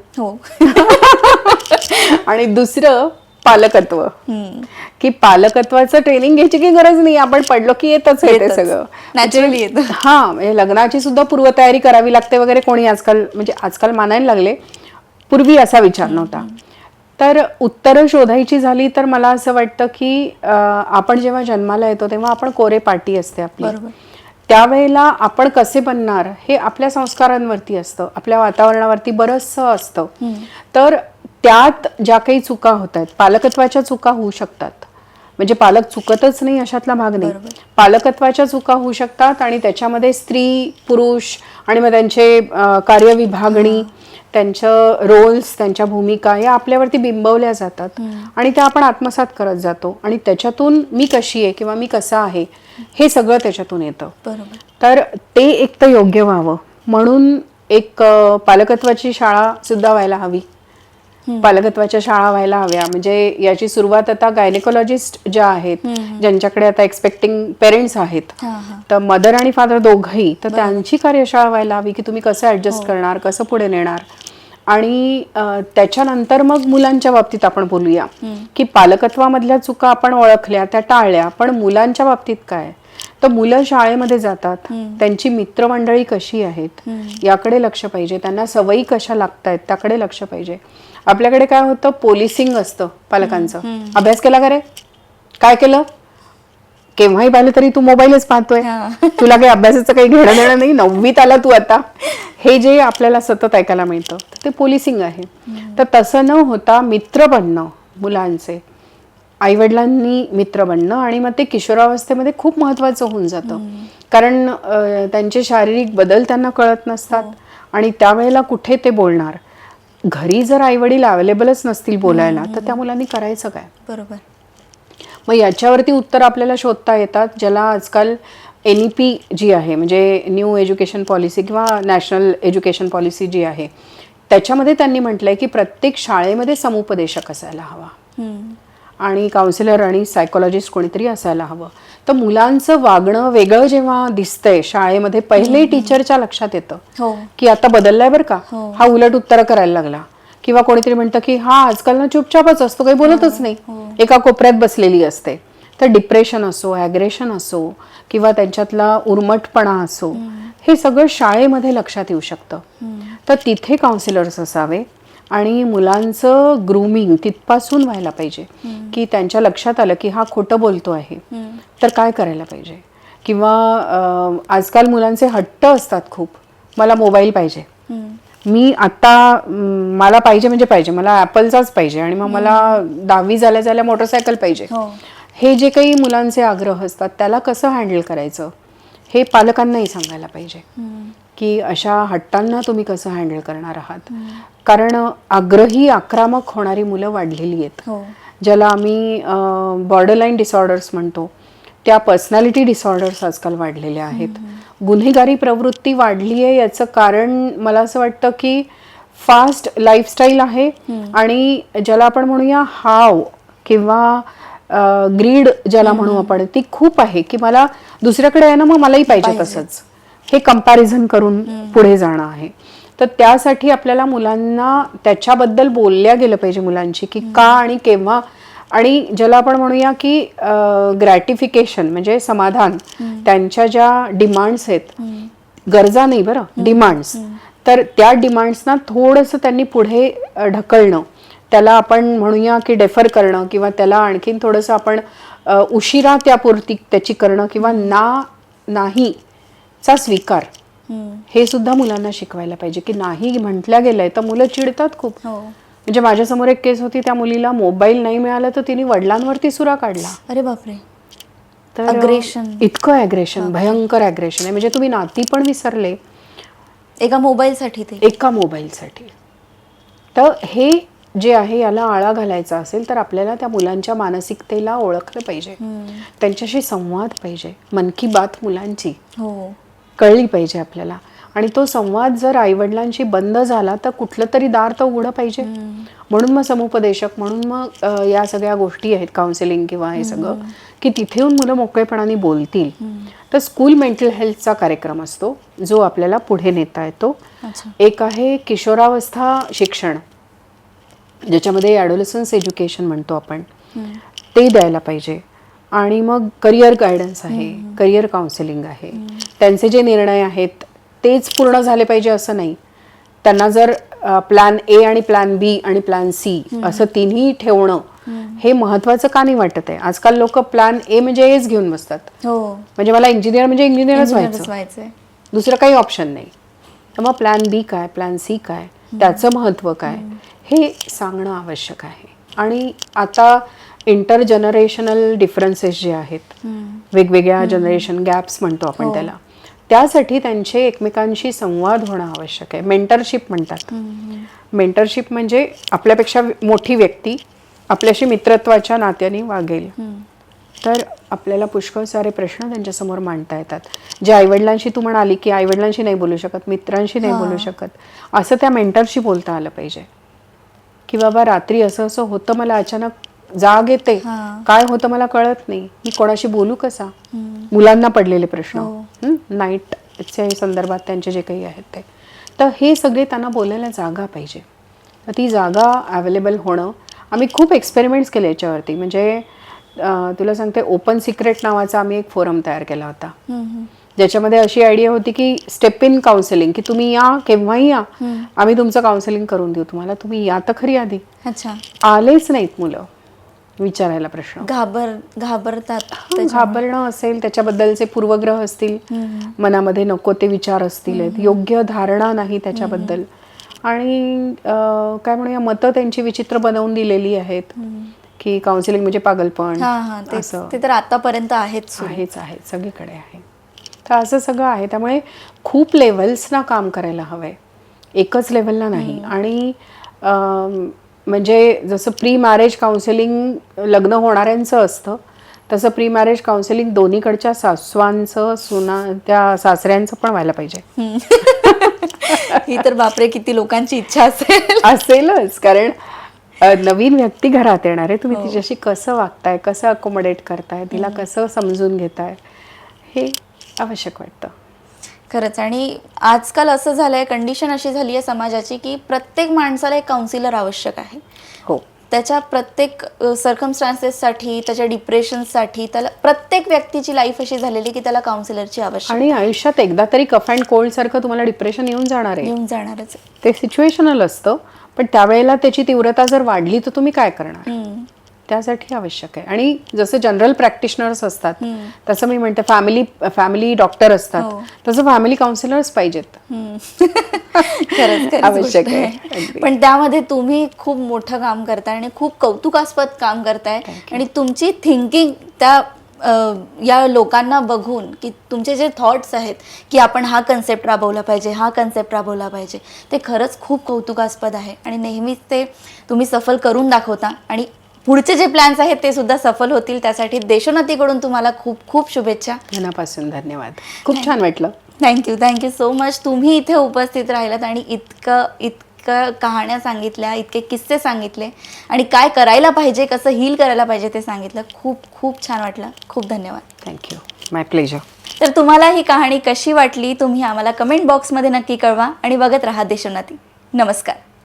आणि दुसरं पालकत्व. की पालकत्वाचं ट्रेनिंग घ्यायची की गरज नाही, आपण पडलो की येतच ते सगळं नॅचरली येतं. म्हणजे लग्नाची सुद्धा पूर्वतयारी करावी लागते वगैरे, कोणी आजकाल मानायला लागले, पूर्वी असा विचार नव्हता. तर उत्तरं शोधायची झाली तर मला असं वाटतं की आपण जेव्हा जन्माला येतो तेव्हा आपण कोरे पाटी असते आपली. त्यावेळेला आपण कसे बनणार हे आपल्या संस्कारांवरती असतं, आपल्या वातावरणावरती बरंचसं असतं. तर त्यात ज्या काही चुका होत आहेत, पालकत्वाच्या चुका होऊ शकतात, म्हणजे पालक चुकतच नाही अशातला भाग नाही, पालकत्वाच्या चुका होऊ शकतात. आणि त्याच्यामध्ये स्त्री पुरुष आणि मग त्यांचे कार्यविभागणी, त्यांचं रोल्स, त्यांच्या भूमिका या आपल्यावरती बिंबवल्या जातात आणि त्या आपण आत्मसात करत जातो. आणि त्याच्यातून मी कशी आहे किंवा मी कसा आहे हे सगळं त्याच्यातून येतं. तर ते एक तर योग्य व्हावं म्हणून एक पालकत्वाची शाळा सुद्धा व्हायला हवी, पालकत्वाच्या शाळा व्हायला हव्या. म्हणजे याची सुरुवात आता गायनेकोलॉजिस्ट ज्या आहेत, ज्यांच्याकडे आता एक्सपेक्टिंग पेरेंट्स आहेत, तर मदर आणि फादर दोघंही, तर त्यांची कार्यशाळा व्हायला हवी की तुम्ही कसं ऍडजस्ट करणार, कसं पुढे नेणार. आणि त्याच्यानंतर मग मुलांच्या बाबतीत आपण बोलूया की पालकत्वामधल्या चुका आपण ओळखल्या, त्या टाळल्या, पण मुलांच्या बाबतीत काय? तर मुलं शाळेमध्ये जातात, त्यांची मित्रमंडळी कशी आहेत याकडे लक्ष पाहिजे, त्यांना सवयी कशा लागतायत त्याकडे लक्ष पाहिजे. आपल्याकडे काय होतं, पोलिसिंग असतं पालकांचं. अभ्यास केला का रे, काय केलं, केव्हाही पाहिलं तरी तू मोबाईलच पाहतोय, तुला काही अभ्यासाचं काही घेणं देणं नाही, 9वीत आला तू आता, हे जे आपल्याला सतत ऐकायला मिळतं ते पोलिसिंग आहे. तर तसं न होता मित्र बनणं मुलांचे, आईवडिलांनी मित्र बनणं, आणि मग ते किशोरावस्थेमध्ये खूप महत्वाचं होऊन जातं, कारण त्यांचे शारीरिक बदल त्यांना कळत नसतात आणि त्यावेळेला कुठे ते बोलणार. घरी जर आईवडील अवेलेबलच नसतील बोलायला तर त्या मुलांनी करायचं काय? बरोबर. मग याच्यावरती उत्तर आपल्याला शोधता येतात, ज्याला आजकाल NEP जी आहे म्हणजे न्यू एज्युकेशन पॉलिसी किंवा नॅशनल एज्युकेशन पॉलिसी जी आहे त्याच्यामध्ये त्यांनी म्हटलंय की प्रत्येक शाळेमध्ये समुपदेशक असायला हवा आणि काउन्सिलर आणि सायकोलॉजिस्ट कोणीतरी असायला हवं. तर मुलांचं वागणं वेगळं जेव्हा दिसतंय शाळेमध्ये पहिले टीचरच्या लक्षात येतं की आता बदललाय बरं का, हा उलट उत्तर करायला लागला, किंवा कोणीतरी म्हणतं की हा आजकाल ना चुपचापच असतो, काही बोलतच नाही, एका कोपऱ्यात बसलेली असते. तर डिप्रेशन असो, ॲग्रेशन असो किंवा त्यांच्यातला उर्मटपणा असो, हे सगळं शाळेमध्ये लक्षात येऊ शकतं. तर तिथे काउन्सिलर्स असावे आणि मुलांचं ग्रूमिंग तिथपासून व्हायला पाहिजे की त्यांच्या लक्षात आलं की हा खोटं बोलतो आहे तर काय करायला पाहिजे. किंवा आजकाल मुलांचे हट्ट असतात खूप, मला मोबाईल पाहिजे, मी आता मला पाहिजे म्हणजे पाहिजे, मला ॲपलचाच पाहिजे आणि मग मला 10वी झाल्या झाल्या मोटरसायकल पाहिजे. हे जे काही मुलांचे आग्रह असतात त्याला कसं हँडल करायचं हे पालकांनाही सांगायला पाहिजे की अशा हट्टांना तुम्ही कसं हँडल करणार आहात. कारण आग्रही आक्रमक होणारी मुलं वाढलेली आहेत, ज्याला आम्ही बॉर्डरलाईन डिसऑर्डर्स म्हणतो, त्या पर्सनॅलिटी डिसऑर्डर्स आजकाल वाढलेल्या आहेत. गुन्हेगारी प्रवृत्ती वाढली आहे याचं कारण मला असं वाटतं की फास्ट लाईफस्टाईल आहे आणि ज्याला आपण म्हणूया हाव किंवा ग्रीड ज्याला म्हणू आपण, ती खूप आहे की मला दुसऱ्याकडे आहे ना मग मलाही पाहिजे तसंच, हे कंपॅरिझन करून पुढे जाणं आहे. तर त्यासाठी आपल्याला मुलांना त्याच्याबद्दल बोलल्या गेलं पाहिजे मुलांची की का आणि केव्हा, आणि ज्याला आपण म्हणूया की ग्रॅटिफिकेशन म्हणजे समाधान, त्यांच्या ज्या डिमांड्स आहेत, गरजा नाही बरं, डिमांड्स, तर त्या डिमांड्सना थोडंसं त्यांनी पुढे ढकलणं, त्याला आपण म्हणूया की डेफर करणं किंवा त्याला आणखीन थोडंसं आपण उशिरा त्यापूर्ती त्याची करणं किंवा नाहीचा स्वीकार, हे सुद्धा मुलांना शिकवायला पाहिजे की नाही म्हटल्या गेलंय तर मुलं चिडतात खूप. म्हणजे माझ्यासमोर एक केस होती, त्या मुलीला मोबाईल नाही मिळाला तर तिने वडिलांवरती सुरा काढला. अरे बापरे. तर इतकं ॲग्रेशन, भयंकर ॲग्रेशन आहे. म्हणजे तुम्ही नाती पण विसरले एका मोबाईलसाठी. तर हे जे आहे याला आळा घालायचा असेल तर आपल्याला त्या मुलांच्या मानसिकतेला ओळखलं पाहिजे, त्यांच्याशी संवाद पाहिजे, मन की बात मुलांची कळली पाहिजे आपल्याला. आणि तो संवाद जर आईवडिलांशी बंद झाला तर कुठलं तरी दार तर उघडं पाहिजे. म्हणून मग समुपदेशक, म्हणून मग या सगळ्या गोष्टी आहेत, काउन्सिलिंग किंवा हे सगळं, की तिथे येऊन मुलं मोकळेपणाने बोलतील. तर स्कूल मेंटल हेल्थचा कार्यक्रम असतो जो आपल्याला पुढे नेता येतो. एक आहे किशोरावस्था शिक्षण, ज्याच्यामध्ये ॲडोलसन्स एज्युकेशन म्हणतो आपण, ते द्यायला पाहिजे. आणि मग करिअर गायडन्स आहे, करिअर काउन्सिलिंग आहे. त्यांचे जे निर्णय आहेत तेच पूर्ण झाले पाहिजे असं नाही. त्यांना जर प्लॅन A आणि प्लॅन B आणि प्लॅन C असं तिन्ही ठेवणं हे महत्वाचं का नाही वाटत आहे. आजकाल लोक प्लॅन A म्हणजे Aच घेऊन बसतात, म्हणजे मला इंजिनियर म्हणजे इंजिनियरच व्हायचं, दुसरं काही ऑप्शन नाही. तर मग प्लॅन B काय, प्लॅन C काय, त्याचं महत्त्व काय, हे सांगणं आवश्यक आहे. आणि आता इंटरजनरेशनल डिफरन्सेस जे आहेत, वेगवेगळ्या जनरेशन गॅप्स म्हणतो आपण त्याला, त्यासाठी त्यांचे एकमेकांशी संवाद होणं आवश्यक आहे. मेंटरशिप म्हणतात. मेंटरशिप म्हणजे आपल्यापेक्षा मोठी व्यक्ती आपल्याशी मित्रत्वाच्या नात्याने वागेल. तर आपल्याला पुष्कळ सारे प्रश्न त्यांच्यासमोर मांडता येतात, जे आईवडिलांशी तू म्हणाली की आईवडिलांशी नाही बोलू शकत, मित्रांशी नाही बोलू शकत, असं त्या मेंटरशी बोलता आलं पाहिजे. की बाबा रात्री असं असं होतं, मला अचानक जाग येते, काय होतं मला कळत नाही, मी कोणाशी बोलू कसा. मुलांना पडलेले प्रश्न नाईटच्या संदर्भात त्यांचे जे काही आहेत ते, तर हे सगळे त्यांना बोलायला जागा पाहिजे. तर ती जागा अवेलेबल होणं, आम्ही खूप एक्सपेरिमेंट्स केले याच्यावरती. म्हणजे तुला सांगते, ओपन सिक्रेट नावाचा आम्ही एक फोरम तयार केला होता, ज्याच्यामध्ये अशी आयडिया होती की स्टेप इन काउन्सिलिंग, की तुम्ही या, केव्हाही या, आम्ही तुमचं काउन्सिलिंग करून देऊ तुम्हाला, तुम्ही या तर खरी आधी. आलेच नाहीत मुलं विचारायला प्रश्न, घाबरतात. घाबरणं असेल, त्याच्याबद्दलचे पूर्वग्रह असतील, मनामध्ये नको ते विचार असतील, योग्य धारणा नाही त्याच्याबद्दल, आणि काय म्हणूया मतं त्यांची विचित्र बनवून दिलेली आहेत की काउन्सिलिंग म्हणजे पागलपण. ते तर आतापर्यंत आहेच सगळीकडे आहे. तर असं सगळं आहे. त्यामुळे खूप लेव्हल्सना काम करायला हवंय, एकच लेव्हलला नाही. आणि म्हणजे जसं प्री मॅरेज काउन्सिलिंग लग्न होणाऱ्यांचं असतं, तसं प्री मॅरेज काउन्सिलिंग दोन्हीकडच्या सासवांचं त्या सासऱ्यांचं पण व्हायला पाहिजे. ही तर बापरे किती लोकांची इच्छा असेल. असेलच, कारण नवीन व्यक्ती घरात येणार आहे, तुम्ही तिच्याशी कसं वागताय, कसं अकोमोडेट करताय, तिला कसं समजून घेताय, हे आवश्यक वाटतं. खरंच. आणि आजकाल असं झालंय, कंडिशन अशी झाली आहे समाजाची की प्रत्येक माणसाला एक काउन्सिलर आवश्यक आहे. हो, त्याच्या प्रत्येक सर्कमस्टान्सेससाठी, त्याच्या डिप्रेशनसाठी, त्याला प्रत्येक व्यक्तीची लाईफ अशी झालेली की त्याला काउन्सिलरची आवश्यकता आणि आयुष्यात एकदा तरी कफ अँड कोल्ड सारखं तुम्हाला डिप्रेशन येऊन जाणार आहे. येऊन जाणारच आहे. ते सिच्युएशनल असतं, पण त्यावेळेला त्याची तीव्रता जर वाढली तर तुम्ही काय करणार, त्यासाठी आवश्यक आहे. आणि जसं जनरल प्रॅक्टिशनर्स असतात तसं मी म्हणते फॅमिली डॉक्टर असतात, तसं फॅमिली काउन्सिलर्स पाहिजेत. खरंच आवश्यक गोष्ट आहे. पण त्यामध्ये तुम्ही खूप मोठं काम करताय आणि खूप कौतुकास्पद काम करताय. आणि तुमची थिंकिंग त्या या लोकांना बघून की तुमचे जे थॉट्स आहेत की आपण हा कन्सेप्ट राबवला पाहिजे, हा कन्सेप्ट राबवला पाहिजे, ते खरंच खूप कौतुकास्पद आहे. आणि नेहमीच ते तुम्ही सफल करून दाखवता. आणि पुढचे जे प्लॅन्स आहेत ते सुद्धा सफल होतील. त्यासाठी देशोन्नतीकडून तुम्हाला खूप खूप शुभेच्छा. मनापासून धन्यवाद. खूप छान वाटलं. Thank you so much. तुम्ही इथे उपस्थित राहिलात आणि इतकं कहाण्या सांगितल्या, इतके किस्से सांगितले आणि काय करायला पाहिजे, कसं हील करायला पाहिजे ते सांगितलं. खूप खूप छान वाटलं. खूप धन्यवाद. थँक्यू. माय प्लेजर. तर तुम्हाला ही कहाणी कशी वाटली तुम्ही आम्हाला कमेंट बॉक्समध्ये नक्की कळवा आणि बघत राहा देशोन्नती. नमस्कार.